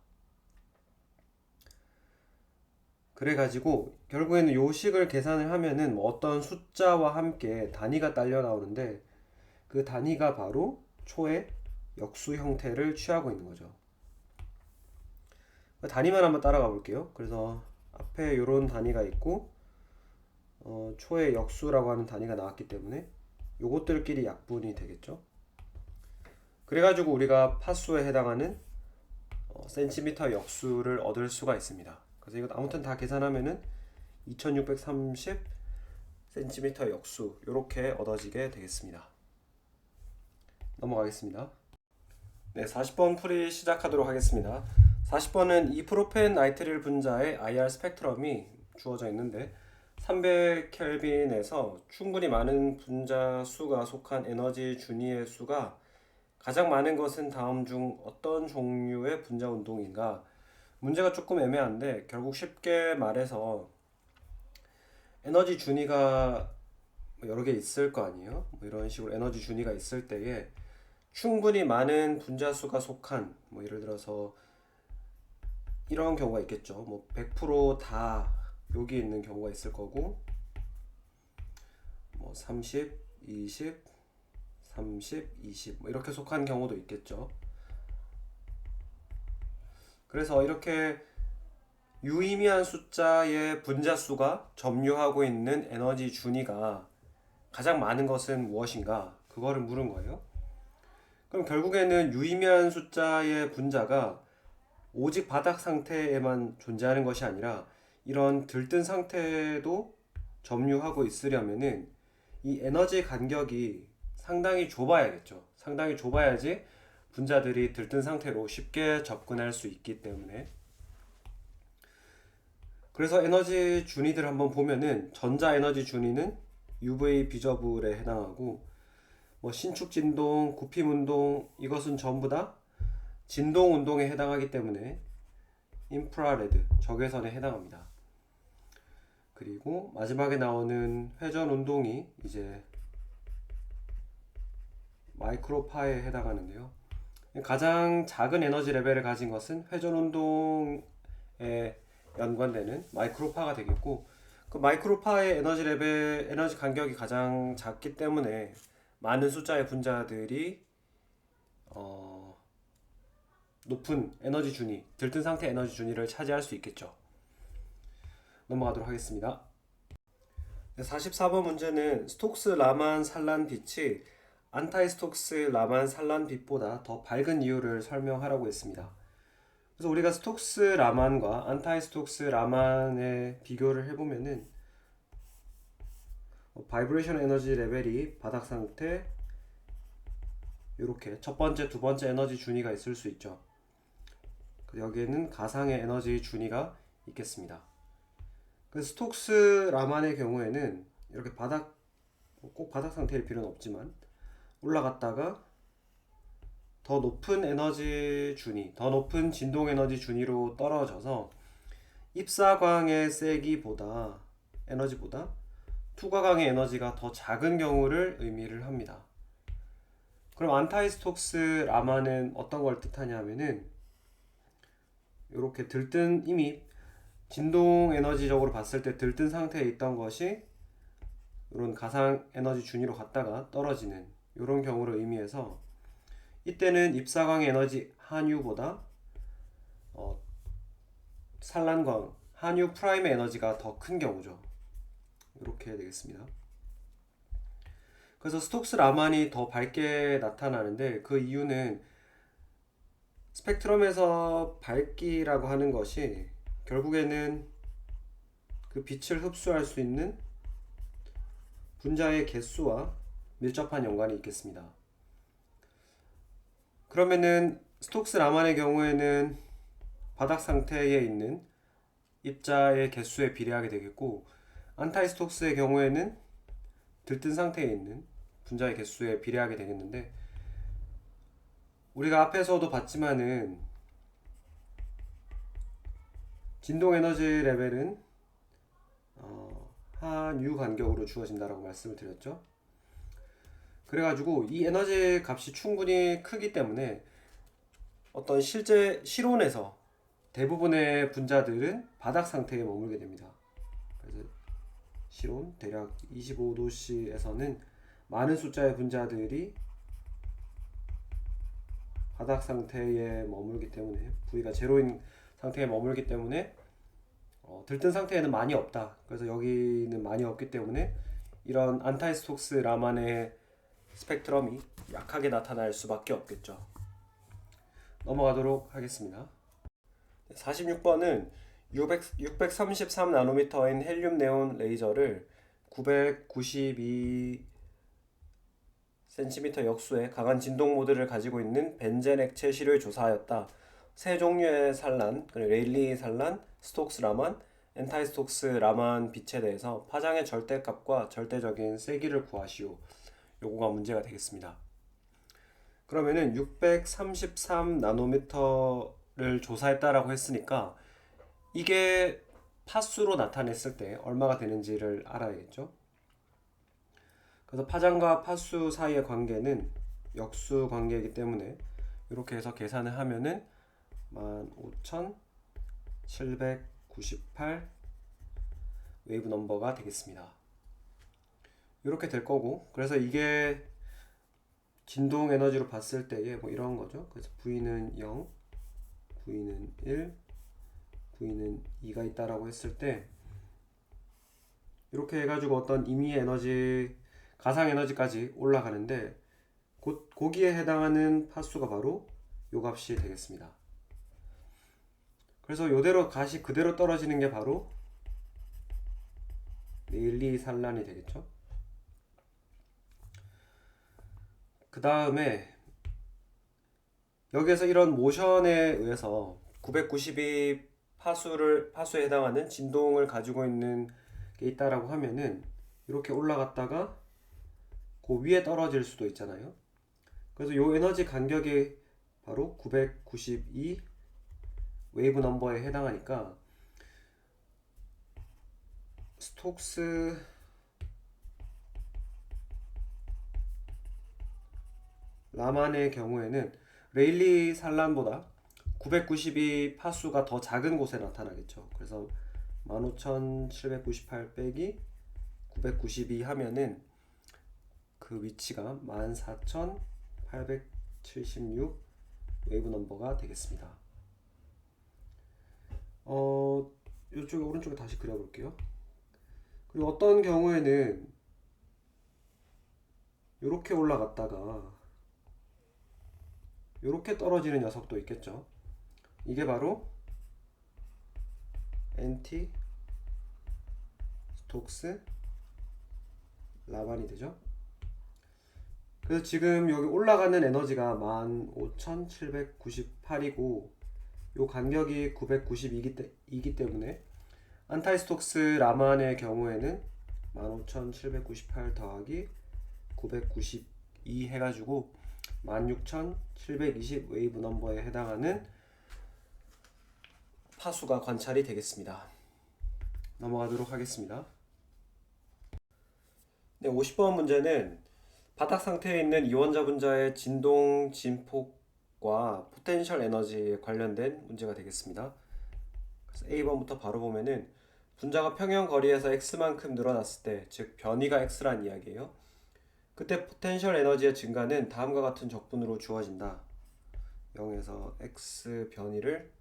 그래가지고 결국에는 요 식을 계산을 하면은 뭐 어떤 숫자와 함께 단위가 딸려 나오는데, 그 단위가 바로 초의 역수 형태를 취하고 있는 거죠. 단위만 한번 따라가 볼게요. 그래서 앞에 이런 단위가 있고 초의 역수라고 하는 단위가 나왔기 때문에 요것들끼리 약분이 되겠죠. 그래가지고 우리가 파수에 해당하는 센티미터 역수를 얻을 수가 있습니다. 그래서 이거 아무튼 다 계산하면은 2630 cm 역수 이렇게 얻어지게 되겠습니다. 넘어가겠습니다. 네, 40번 풀이 시작하도록 하겠습니다. 40번은 이프로펜 나이트릴 분자의 IR 스펙트럼이 주어져 있는데 300켈빈에서 충분히 많은 분자 수가 속한 에너지 준위의 수가 가장 많은 것은 다음 중 어떤 종류의 분자 운동인가? 문제가 조금 애매한데 결국 쉽게 말해서 에너지 준위가 여러 개 있을 거 아니에요? 뭐 이런 식으로 에너지 준위가 있을 때에 충분히 많은 분자 수가 속한 뭐 예를 들어서 이런 경우가 있겠죠. 뭐 100%다 여기 있는 경우가 있을 거고 뭐 30, 20, 30, 20 뭐 이렇게 속한 경우도 있겠죠. 그래서 이렇게 유의미한 숫자의 분자 수가 점유하고 있는 에너지 준위가 가장 많은 것은 무엇인가? 그거를 물은 거예요. 그럼 결국에는 유의미한 숫자의 분자가 오직 바닥 상태에만 존재하는 것이 아니라 이런 들뜬 상태도 점유하고 있으려면은 이 에너지 간격이 상당히 좁아야겠죠. 상당히 좁아야지 분자들이 들뜬 상태로 쉽게 접근할 수 있기 때문에. 그래서 에너지 준위들 한번 보면은 전자 에너지 준위는 UV 비저블에 해당하고 뭐 신축 진동, 굽힘 운동 이것은 전부 다 진동 운동에 해당하기 때문에 인프라레드 적외선에 해당합니다. 그리고 마지막에 나오는 회전 운동이 이제 마이크로파에 해당하는데요. 가장 작은 에너지 레벨을 가진 것은 회전 운동에 연관되는 마이크로파가 되겠고 그 마이크로파의 에너지 레벨, 에너지 간격이 가장 작기 때문에 많은 숫자의 분자들이 높은 에너지 준위, 들뜬 상태 에너지 준위를 차지할 수 있겠죠. 넘어가도록 하겠습니다. 44번 문제는 스톡스 라만 산란 빛이 안타이 스톡스 라만 산란 빛보다 더 밝은 이유를 설명하라고 했습니다. 그래서 우리가 스톡스 라만과 안타이 스톡스 라만의 비교를 해보면은 바이브레이션 에너지 레벨이 바닥 상태 이렇게 첫 번째, 두 번째 에너지 준위가 있을 수 있죠. 여기에는 가상의 에너지 준위가 있겠습니다. 그 스톡스 라만의 경우에는 이렇게 꼭 바닥 상태일 필요는 없지만 올라갔다가 더 높은 에너지 준위, 더 높은 진동 에너지 준위로 떨어져서 입사광의 세기보다 에너지보다 투과광의 에너지가 더 작은 경우를 의미를 합니다. 그럼 안타이 스톡스 라만은 어떤 걸 뜻하냐면은 이렇게 들뜬 이미 진동 에너지적으로 봤을 때 들뜬 상태에 있던 것이 이런 가상 에너지 준위로 갔다가 떨어지는 이런 경우를 의미해서 이때는 입사광의 에너지 한유보다 산란광 한유 프라임의 에너지가 더 큰 경우죠. 이렇게 되겠습니다. 그래서 스톡스 라만이 더 밝게 나타나는데 그 이유는 스펙트럼에서 밝기라고 하는 것이 결국에는 그 빛을 흡수할 수 있는 분자의 개수와 밀접한 연관이 있겠습니다. 그러면은 스톡스 라만의 경우에는 바닥 상태에 있는 입자의 개수에 비례하게 되겠고 안타이 스톡스의 경우에는 들뜬 상태에 있는 분자의 개수에 비례하게 되겠는데 우리가 앞에서도 봤지만은 진동 에너지 레벨은 한유 간격으로 주어진다라고 말씀을 드렸죠. 그래가지고 이 에너지 값이 충분히 크기 때문에 어떤 실제 실온에서 대부분의 분자들은 바닥 상태에 머물게 됩니다. 그래서 실온 대략 25도씨에서는 많은 숫자의 분자들이 바닥 상태에 머물기 때문에 V가 제로인 상태에 머물기 때문에 들뜬 상태에는 많이 없다. 그래서 여기는 많이 없기 때문에 이런 안타이 스톡스 라만의 스펙트럼이 약하게 나타날 수밖에 없겠죠. 넘어가도록 하겠습니다. 46번은 633나노미터인 헬륨 네온 레이저를 992cm 역수의 강한 진동 모드를 가지고 있는 벤젠 액체 실을 조사하였다. 세 종류의 산란, 레일리 산란, 스톡스 라만, 엔타이 스톡스 라만 빛에 대해서 파장의 절대값과 절대적인 세기를 구하시오. 요거가 문제가 되겠습니다. 그러면은 633 나노미터를 조사했다라고 했으니까 이게 파수로 나타냈을 때 얼마가 되는지를 알아야겠죠. 그래서 파장과 파수 사이의 관계는 역수 관계이기 때문에 이렇게 해서 계산을 하면은 15,798 웨이브 넘버가 되겠습니다. 이렇게 될 거고, 그래서 이게 진동 에너지로 봤을 때에 뭐 이런 거죠. 그래서 V는 0, V는 1, V는 2가 있다라고 했을 때 이렇게 해가지고 어떤 임의 에너지, 가상 에너지까지 올라가는데 거기에 해당하는 파수가 바로 요 값이 되겠습니다. 그래서 요대로 가시 그대로 떨어지는 게 바로 레일리 산란이 되겠죠. 그 다음에 여기에서 이런 모션에 의해서 992 파수에 해당하는 진동을 가지고 있는 게 있다라고 하면은 이렇게 올라갔다가 그 위에 떨어질 수도 있잖아요. 그래서 요 에너지 간격이 바로 992 웨이브 넘버에 해당하니까 스톡스 라만의 경우에는 레일리 산란보다 992 파수가 더 작은 곳에 나타나겠죠. 그래서 15,798 빼기 992 하면은 그 위치가 14,876 웨이브 넘버가 되겠습니다. 이쪽에 오른쪽에 다시 그려볼게요. 그리고 어떤 경우에는 이렇게 올라갔다가 이렇게 떨어지는 녀석도 있겠죠. 이게 바로 엔티 스톡스 라반이 되죠. 그래서 지금 여기 올라가는 에너지가 15,798이고 요 간격이 992이기 때문에 안타이 스톡스 라만의 경우에는 15,798 더하기 992 해가지고 16,720 웨이브 넘버에 해당하는 파수가 관찰이 되겠습니다. 넘어가도록 하겠습니다. 네, 50번 문제는 바닥 상태에 있는 이원자 분자의 진동 진폭과 포텐셜 에너지에 관련된 문제가 되겠습니다. 그래서 A번부터 바로 보면은 분자가 평형 거리에서 x만큼 늘어났을 때, 즉 변이가 x란 이야기예요. 그때 포텐셜 에너지의 증가는 다음과 같은 적분으로 주어진다. 0에서 x 변이를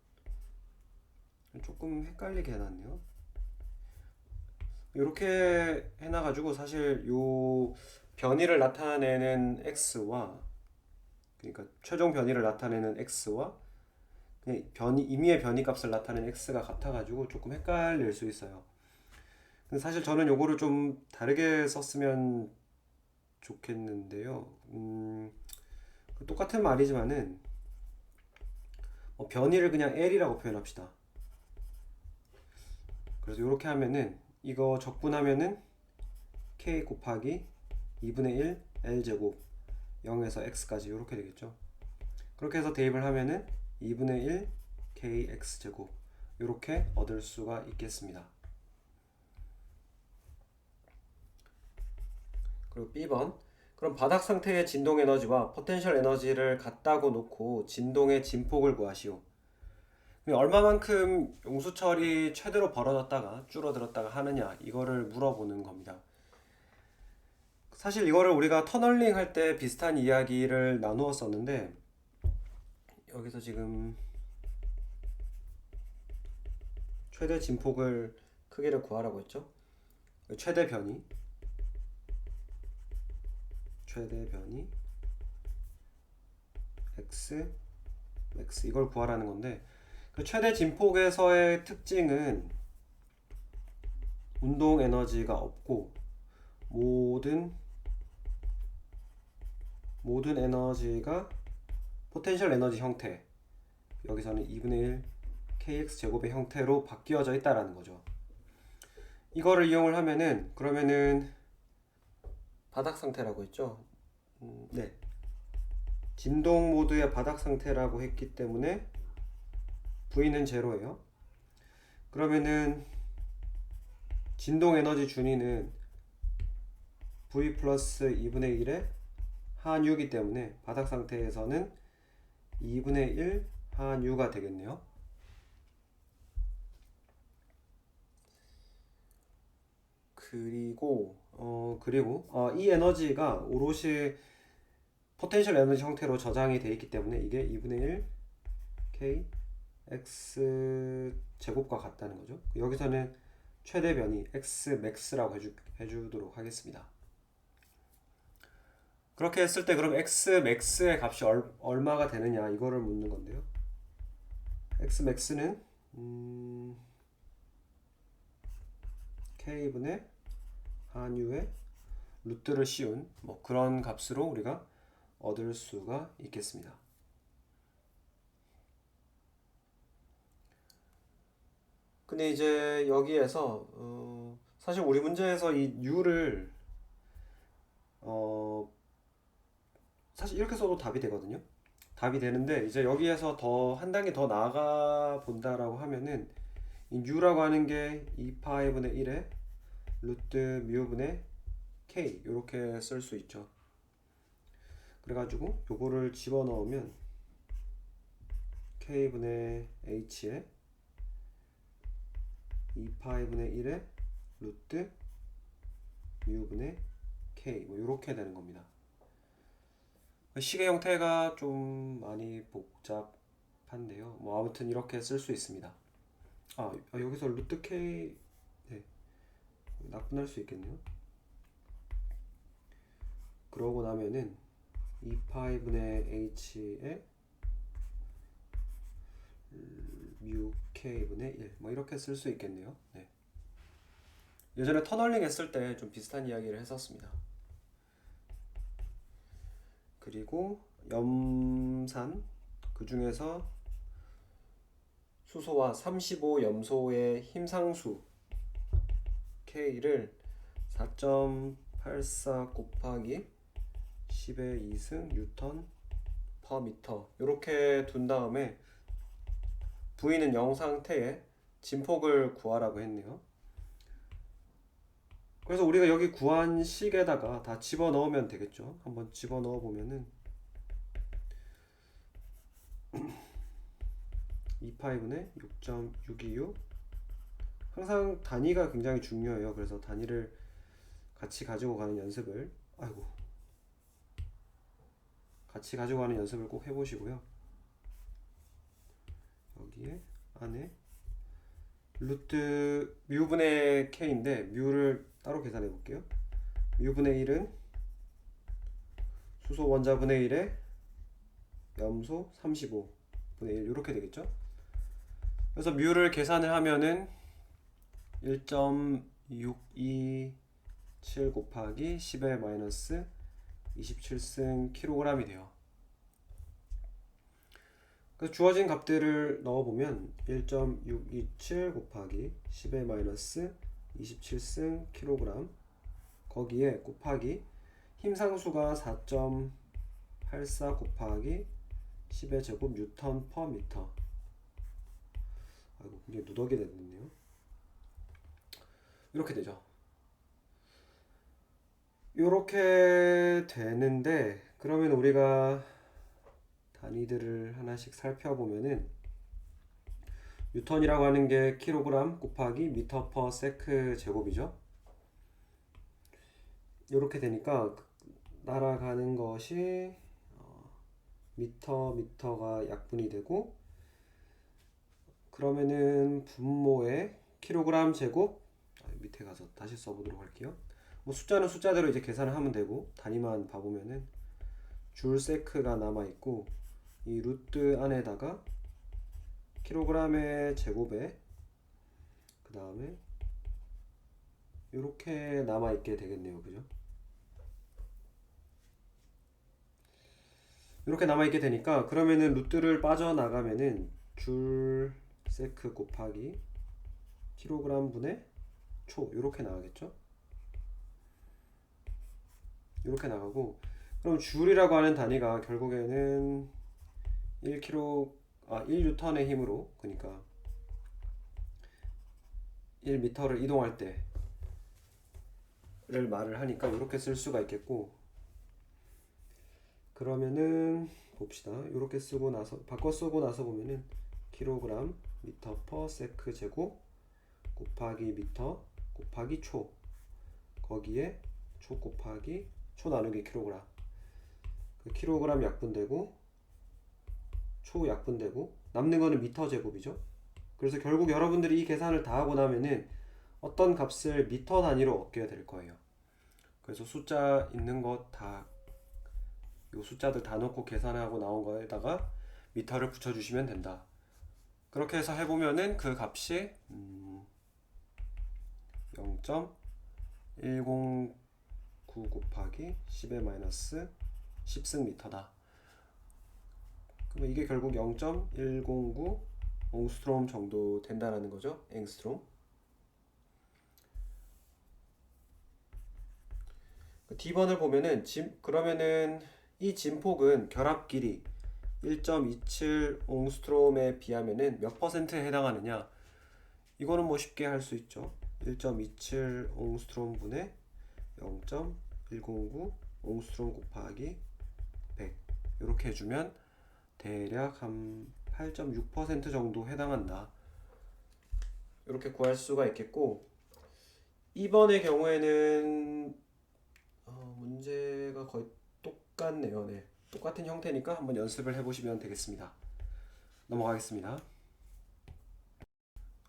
조금 헷갈리게 해놨네요. 이렇게 해놔가지고 사실 요 변이를 나타내는 x와, 그러니까 최종 변이를 나타내는 x와 임의의 변이 값을 나타내는 x가 같아가지고 조금 헷갈릴 수 있어요. 근데 사실 저는 요거를 좀 다르게 썼으면 좋겠는데요. 똑같은 말이지만은 변이를 그냥 L이라고 표현합시다. 그래서 이렇게 하면은 이거 적분하면은 K 곱하기 2분의 1 L제곱 0에서 X까지 이렇게 되겠죠. 그렇게 해서 대입을 하면은 2분의 1 KX제곱 이렇게 얻을 수가 있겠습니다. 그리고 B번, 그럼 바닥 상태의 진동 에너지와 포텐셜 에너지를 같다고 놓고 진동의 진폭을 구하시오. 얼마만큼 용수철이 최대로 벌어졌다가 줄어들었다가 하느냐, 이거를 물어보는 겁니다. 사실 이거를 우리가 터널링 할 때 비슷한 이야기를 나누었었는데, 여기서 지금 최대 진폭을 크기를 구하라고 했죠. 최대 변이 x max 이걸 구하라는 건데, 그 최대 진폭에서의 특징은 운동 에너지가 없고 모든 에너지가 포텐셜 에너지 형태, 여기서는 2분의 1 kx 제곱의 형태로 바뀌어져 있다라는 거죠. 이거를 이용을 하면은, 그러면은 바닥 상태라고 했죠. 네, 진동 모드의 바닥 상태라고 했기 때문에 V는 제로예요. 그러면은 진동 에너지 준위는 V 플러스 2분의 1의 하한 U이기 때문에 바닥 상태에서는 2분의 1 하한 U가 되겠네요. 그리고 이 에너지가 오롯이 포텐셜 에너지 형태로 저장이 되어 있기 때문에 이게 2분의 1 k x 제곱과 같다는 거죠. 여기서는 최대 변이 x max라고 해주도록 하겠습니다. 그렇게 했을 때 그럼 x max의 값이 얼마가 되느냐 이거를 묻는 건데요. x max는 k분의 한유의 루트를 씌운 뭐 그런 값으로 우리가 얻을 수가 있겠습니다. 근데 이제 여기에서 사실 우리 문제에서 이 u를 사실 이렇게 써도 답이 되거든요. 답이 되는데 이제 여기에서 더 한 단계 더 나아가 본다라고 하면은 이 u라고 하는 게 2파이분의 1의 루트 뮤분의 k 이렇게 쓸 수 있죠. 그래가지고 요거를 집어넣으면 k분의 h에 2파이분의 1의 루트 뮤분의 k 뭐 이렇게 되는 겁니다. 식의 형태가 좀 많이 복잡한데요. 뭐 아무튼 이렇게 쓸 수 있습니다. 여기서 루트 k 네, 낙분할 수 있겠네요. 그러고 나면은 2파이분의 h에 뮤 k분의 1 뭐 이렇게 쓸 수 있겠네요. 네. 예전에 터널링 했을 때 좀 비슷한 이야기를 했었습니다. 그리고 염산, 그 중에서 수소와 35 염소의 힘상수 K를 4.84 곱하기 10의 2승 뉴턴 퍼 미터 이렇게 둔 다음에 V는 0 상태에 진폭을 구하라고 했네요. 그래서 우리가 여기 구한 식에다가 다 집어넣으면 되겠죠. 한번 집어넣어 보면은 2파이분의 6.626 항상 단위가 굉장히 중요해요. 그래서 단위를 같이 가지고 가는 연습을 꼭 해보시고요. 여기에 안에 루트 뮤분의 k인데 뮤를 따로 계산해 볼게요. 뮤분의 1은 수소 원자분의 1에 염소 35분의 1 이렇게 되겠죠. 그래서 뮤를 계산을 하면은 1.627 곱하기 10의 마이너스 27승 kg이 돼요. 그래서 주어진 값들을 넣어보면 1.627 곱하기 10의 마이너스 27승 kg 거기에 곱하기 힘상수가 4.84 곱하기 10의 제곱 뉴턴 퍼 미터. 굉장히 누더기 됐네요. 이렇게 되죠. 이렇게 되는데 그러면 우리가 단위들을 하나씩 살펴보면은 뉴턴이라고 하는 게 킬로그램 곱하기 미터 퍼 세크 제곱이죠. 이렇게 되니까 날아가는 것이 미터가 약분이 되고 그러면은 분모의 킬로그램 제곱 밑에 가서 다시 써보도록 할게요. 뭐 숫자는 숫자대로 이제 계산을 하면 되고 단위만 봐보면은 줄 세크가 남아있고 이 루트 안에다가 킬로그램의 제곱에 그 다음에 이렇게 남아있게 되겠네요. 그죠? 이렇게 남아있게 되니까 그러면은 루트를 빠져나가면은 줄 세크 곱하기 킬로그램 분의 초 이렇게 나가겠죠? 이렇게 나가고 그럼 줄이라고 하는 단위가 결국에는 1뉴턴의 힘으로 그러니까 1m를 이동할 때를 말을 하니까 이렇게 쓸 수가 있겠고 그러면은 봅시다. 이렇게 쓰고 나서 바꿔 쓰고 나서 보면은 킬로그램 미터 퍼 세크 제곱 곱하기 미터 곱하기 초 거기에 초 곱하기 초 나누기 킬로그램 그 킬로그램 약분되고 초 약분되고 남는 거는 미터 제곱이죠. 그래서 결국 여러분들이 이 계산을 다 하고 나면은 어떤 값을 미터 단위로 얻게 될 거예요. 그래서 숫자 있는 것 다 요 숫자들 다 넣고 계산하고 나온 거에다가 미터를 붙여주시면 된다. 그렇게 해서 해보면은 그 값이 0.109 곱하기 10의 마이너스 10승 미터다. 그러면 이게 결국 0.109 옹스트롬 정도 된다라는 거죠. 앵스트롬. D번을 보면은 그러면은 이 진폭은 결합 길이 1.27 옹스트롬에 비하면은 몇 퍼센트에 해당하느냐? 이거는 뭐 쉽게 할 수 있죠. 1.27 옹스트롬 분의 0.109 옹스트롬 곱하기 100 이렇게 해주면 대략 한 8.6% 정도 해당한다. 이렇게 구할 수가 있겠고 2번의 경우에는 문제가 거의 똑같네요. 네. 똑같은 형태니까 한번 연습을 해보시면 되겠습니다. 넘어가겠습니다.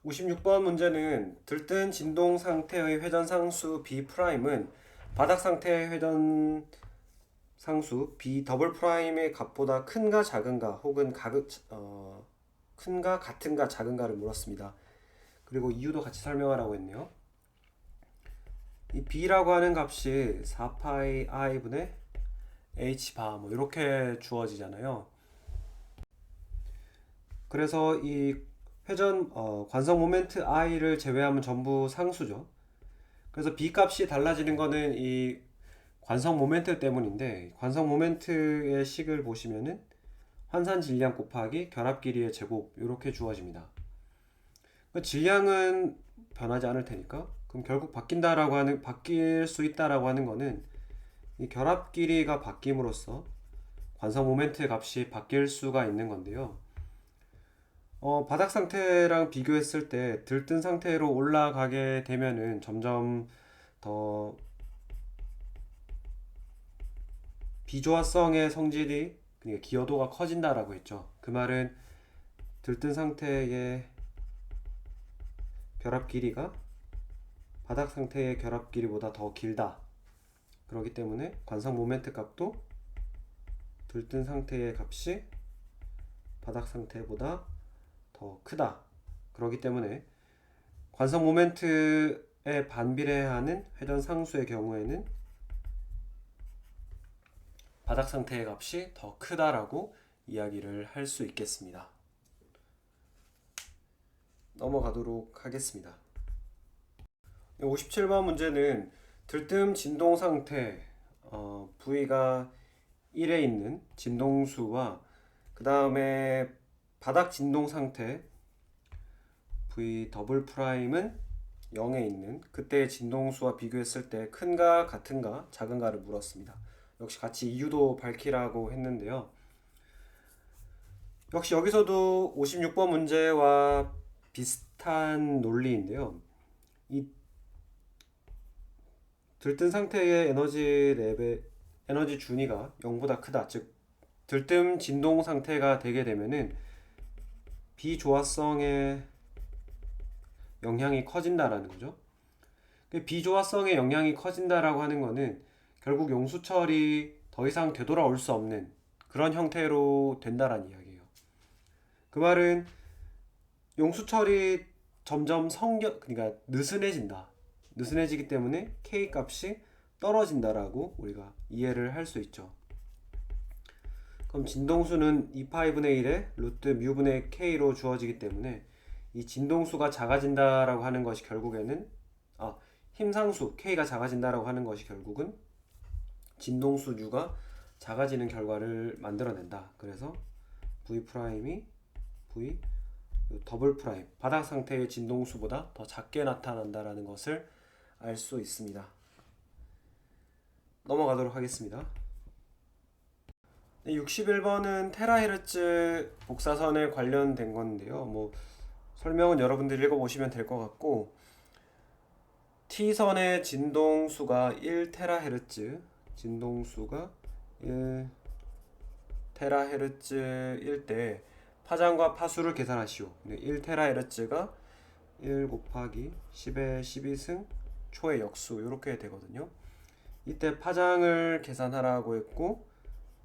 56번 문제는 들뜬 진동 상태의 회전상수 B'은 바닥 상태의 회전 상수 B 더블 프라임의 값보다 큰가 작은가 혹은 큰가 같은가 작은가를 물었습니다. 그리고 이유도 같이 설명하라고 했네요. 이 B라고 하는 값이 4파이 I분의 H바 뭐 이렇게 주어지잖아요. 그래서 이 회전 관성 모멘트 I를 제외하면 전부 상수죠. 그래서 B 값이 달라지는 거는 이 관성 모멘트 때문인데 관성 모멘트의 식을 보시면은 환산 질량 곱하기 결합 길이의 제곱 이렇게 주어집니다. 질량은 변하지 않을 테니까 그럼 결국 바뀔 수 있다라고 하는 거는 이 결합 길이가 바뀜으로써 관성 모멘트의 값이 바뀔 수가 있는 건데요. 바닥 상태랑 비교했을 때 들뜬 상태로 올라가게 되면은 점점 더 비조화성의 성질이 그러니까 기여도가 커진다라고 했죠. 그 말은 들뜬 상태의 결합 길이가 바닥 상태의 결합 길이보다 더 길다. 그렇기 때문에 관성 모멘트 값도 들뜬 상태의 값이 바닥 상태보다 더 크다. 그렇기 때문에 관성 모멘트에 반비례하는 회전 상수의 경우에는 바닥 상태의 값이 더 크다라고 이야기를 할 수 있겠습니다. 넘어가도록 하겠습니다. 57번 문제는 들뜸 진동 상태 V가 1에 있는 진동수와 그 다음에 바닥 진동 상태 V 더블 프라임은 0에 있는 그때의 진동수와 비교했을 때 큰가 같은가 작은가를 물었습니다. 역시 같이 이유도 밝히라고 했는데요. 역시 여기서도 56번 문제와 비슷한 논리인데요. 이 들뜬 상태의 에너지 준위가 0보다 크다. 즉 들뜸 진동 상태가 되게 되면은 비조화성의 영향이 커진다라는 거죠. 비조화성의 영향이 커진다라고 하는 거는 결국 용수철이 더 이상 되돌아올 수 없는 그런 형태로 된다라는 이야기예요. 그 말은 용수철이 점점 그러니까 느슨해진다. 느슨해지기 때문에 K 값이 떨어진다라고 우리가 이해를 할 수 있죠. 그럼 진동수는 2파이분의 1의 루트 뮤분의 K로 주어지기 때문에 이 진동수가 작아진다라고 하는 것이 결국에는 힘상수 K가 작아진다라고 하는 것이 결국은 진동수 U가 작아지는 결과를 만들어낸다. 그래서 V 프라임이 V 더블 프라임 바닥 상태의 진동수보다 더 작게 나타난다라는 것을 알 수 있습니다. 넘어가도록 하겠습니다. 61번은 테라헤르츠 복사선에 관련된 건데요. 뭐 설명은 여러분들이 읽어보시면 될 것 같고, T선의 진동수가 1테라헤르츠, 진동수가 1테라헤르츠일 때 파장과 파수를 계산하시오. 1테라헤르츠가 1 곱하기 10의 12승 초의 역수 이렇게 되거든요. 이때 파장을 계산하라고 했고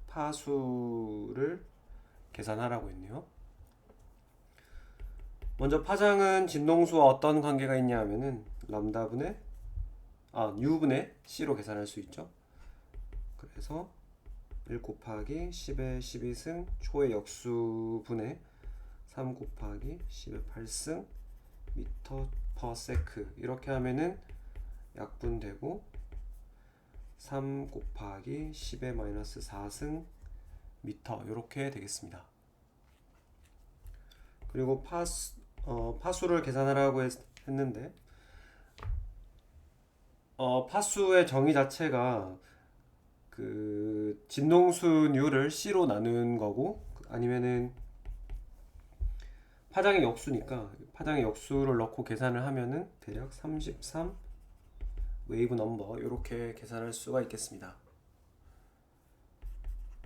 파수를 계산하라고 했네요. 먼저 파장은 진동수와 어떤 관계가 있냐 하면은 람다분의 U분의 C로 계산할 수 있죠. 그래서 1 곱하기 10의 12승 초의 역수분의 3 곱하기 10의 8승 미터 퍼 세크 이렇게 하면은 약분되고 3 곱하기 10의 마이너스 4승 미터 이렇게 되겠습니다. 그리고 파수를 계산하라고 했는데 파수의 정의 자체가 그 진동수율을 C로 나눈 거고, 아니면은 파장의 역수니까 파장의 역수를 넣고 계산을 하면은 대략 33 웨이브 넘버 이렇게 계산할 수가 있겠습니다.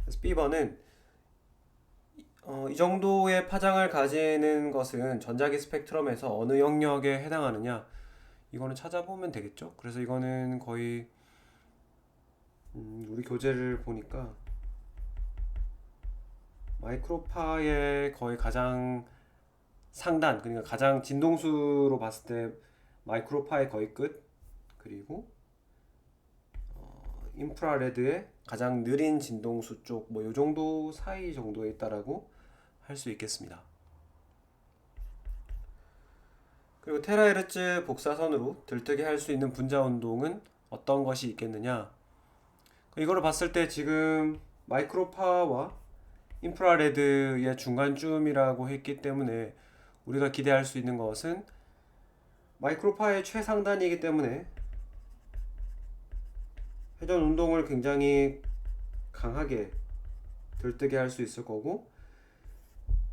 그래서 B번은 이 정도의 파장을 가지는 것은 전자기 스펙트럼에서 어느 영역에 해당하느냐, 이거는 찾아보면 되겠죠. 그래서 이거는 거의 우리 교재를 보니까 마이크로파의 거의 가장 상단, 그러니까 가장 진동수로 봤을 때 마이크로파의 거의 끝, 그리고 인프라레드의 가장 느린 진동수 쪽, 뭐 요 정도 사이 정도에 있다라고 할 수 있겠습니다. 그리고 테라헤르츠 복사선으로 들뜨게 할 수 있는 분자 운동은 어떤 것이 있겠느냐? 이거를 봤을 때 지금 마이크로파와 인프라레드의 중간쯤이라고 했기 때문에 우리가 기대할 수 있는 것은 마이크로파의 최상단이기 때문에 회전 운동을 굉장히 강하게 들뜨게 할 수 있을 거고,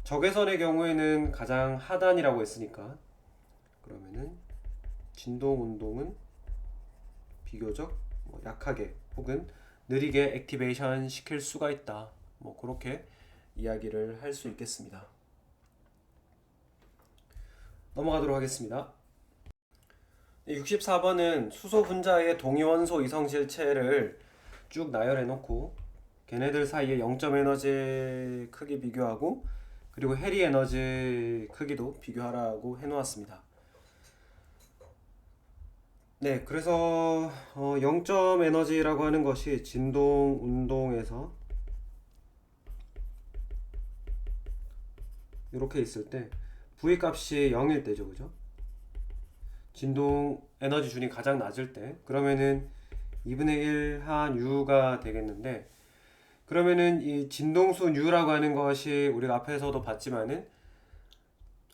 적외선의 경우에는 가장 하단이라고 했으니까 그러면은 진동 운동은 비교적 약하게 혹은 느리게 액티베이션 시킬 수가 있다. 뭐 그렇게 이야기를 할 수 있겠습니다. 넘어가도록 하겠습니다. 64번은 수소 분자의 동위원소 이성질체를 쭉 나열해 놓고 걔네들 사이의 0점 에너지 크기 비교하고 그리고 해리 에너지 크기도 비교하라고 해 놓았습니다. 네, 그래서 0점 에너지라고 하는 것이 진동 운동에서 이렇게 있을 때 V 값이 0일 때죠, 그죠? 진동 에너지 준이 가장 낮을 때, 그러면은 2분의 1 한 U가 되겠는데, 그러면은 이 진동수 U라고 하는 것이 우리가 앞에서도 봤지만은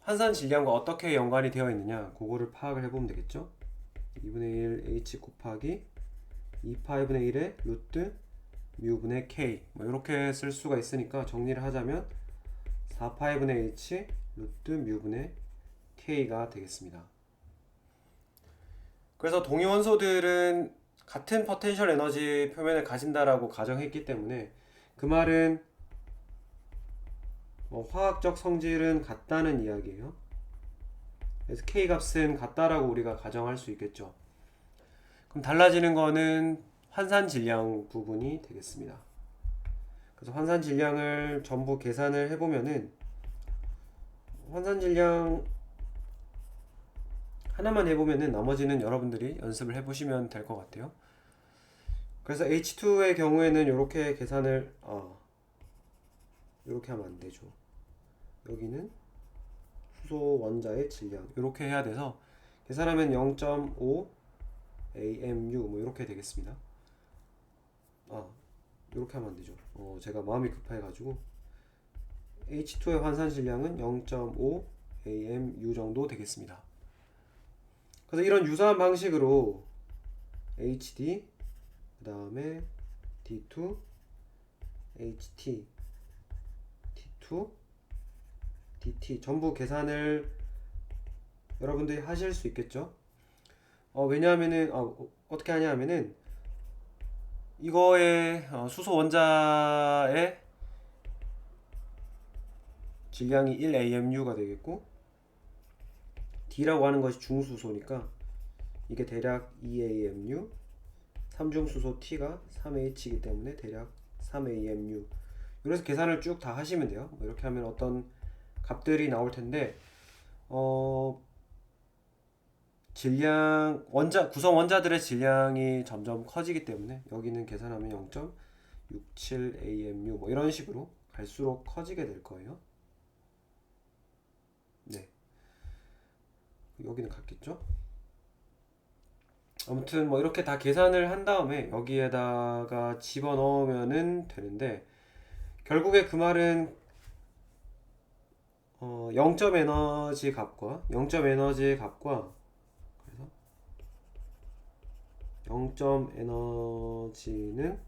환산 질량과 어떻게 연관이 되어 있느냐, 그거를 파악을 해보면 되겠죠. 2분의 1 H 곱하기 2파이분의 1의 루트 뮤분의 K, 뭐 이렇게 쓸 수가 있으니까 정리를 하자면 4파이분의 H 루트 뮤분의 K가 되겠습니다. 그래서 동위원소들은 같은 포텐셜 에너지 표면을 가진다라고 가정했기 때문에 그 말은 화학적 성질은 같다는 이야기예요. 그래서 K 값은 같다라고 우리가 가정할 수 있겠죠. 그럼 달라지는 거는 환산 질량 부분이 되겠습니다. 그래서 환산 질량을 전부 계산을 해보면은 환산 질량 하나만 해보면은 나머지는 여러분들이 연습을 해보시면 될 것 같아요. 그래서 H2의 경우에는 이렇게 계산을 이렇게 하면 안 되죠. 여기는 수소 원자의 질량 이렇게 해야 돼서 계산하면 0.5 AMU 뭐 이렇게 되겠습니다. 이렇게 하면 안 되죠. 제가 마음이 급해가지고 H2의 환산 질량은 0.5 AMU 정도 되겠습니다. 그래서 이런 유사한 방식으로 HD 그 다음에 D2 HT D2 DT 전부 계산을 여러분들이 하실 수 있겠죠. 왜냐하면은 어떻게 하냐 하면은 이거의 수소 원자의 질량이 1AMU가 되겠고 D라고 하는 것이 중수소니까 이게 대략 2AMU, 삼중수소 T가 3H이기 때문에 대략 3AMU. 그래서 계산을 쭉 다 하시면 돼요. 이렇게 하면 어떤 값들이 나올 텐데 질량 구성 원자들의 질량이 점점 커지기 때문에 여기는 계산하면 0.67 AMU 뭐 이런 식으로 갈수록 커지게 될 거예요. 네. 여기는 같겠죠? 아무튼 뭐 이렇게 다 계산을 한 다음에 여기에다가 집어넣으면은 되는데 결국에 그 말은 0점 에너지 값과 그래서 0점 에너지는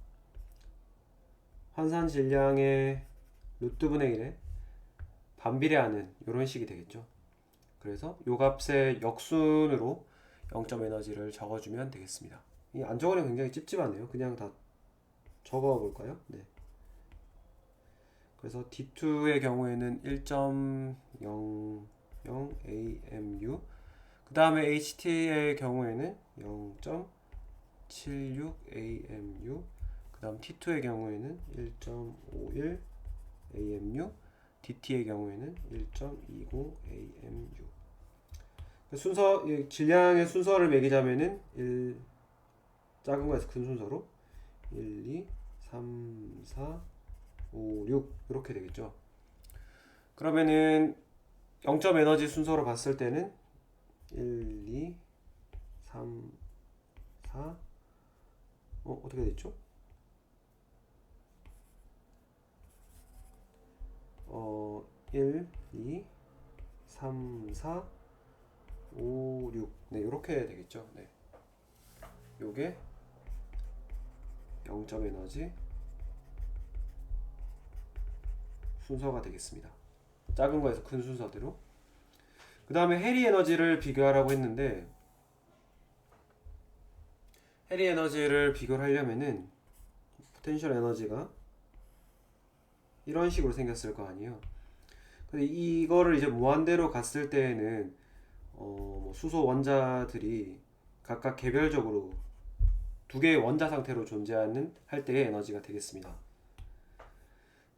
환산 질량의 루트분의 1에 반비례하는 이런 식이 되겠죠. 그래서 요 값의 역순으로 0점 에너지를 적어주면 되겠습니다. 이 안 적으면 굉장히 찝찝하네요. 그냥 다 적어 볼까요? 네. 그래서 D2의 경우에는 1.00 AMU, 그 다음에 HT의 경우에는 0.76 AMU, 그 다음 T2의 경우에는 1.51 AMU, DT의 경우에는 1.20 AMU. 순서, 질량의 순서를 매기자면은 작은 거에서 큰 순서로 1, 2, 3, 4, 5, 6 이렇게 되겠죠. 그러면은 0점 에너지 순서로 봤을 때는 1, 2, 3, 4 어떻게 됐죠? 1, 2, 3, 4, 5, 6 네, 이렇게 되겠죠. 네. 요게 0점 에너지 순서가 되겠습니다. 작은 거에서 큰 순서대로. 그 다음에 해리 에너지를 비교하라고 했는데 해리 에너지를 비교를 하려면은 포텐셜 에너지가 이런 식으로 생겼을 거 아니에요. 근데 이거를 이제 무한대로 갔을 때에는 수소 원자들이 각각 개별적으로 두 개의 원자 상태로 존재하는 할 때의 에너지가 되겠습니다.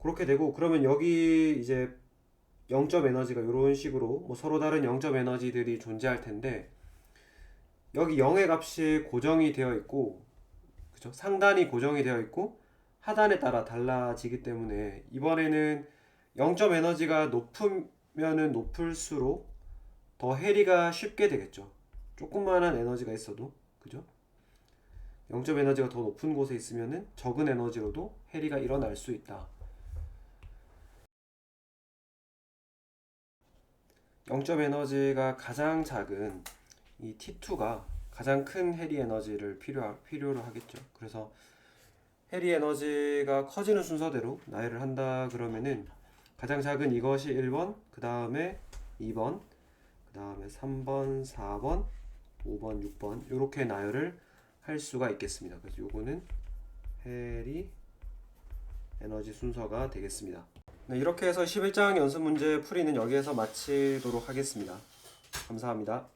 그렇게 되고 그러면 여기 이제 0점 에너지가 이런 식으로 뭐 서로 다른 0점 에너지들이 존재할 텐데 여기 0의 값이 고정이 되어 있고 그죠? 상단이 고정이 되어 있고 하단에 따라 달라지기 때문에 이번에는 0점 에너지가 높으면은 높을수록 더 해리가 쉽게 되겠죠. 조그만한 에너지가 있어도 그죠? 0점 에너지가 더 높은 곳에 있으면은 적은 에너지로도 해리가 일어날 수 있다. 0점 에너지가 가장 작은 이 T2가 가장 큰 해리 에너지를 필요로 하겠죠. 그래서 해리 에너지가 커지는 순서대로 나열을 한다 그러면은 가장 작은 이것이 1번, 그 다음에 2번, 그 다음에 3번, 4번, 5번, 6번 이렇게 나열을 할 수가 있겠습니다. 그래서 요거는 해리 에너지 순서가 되겠습니다. 네, 이렇게 해서 11장 연습 문제 풀이는 여기에서 마치도록 하겠습니다. 감사합니다.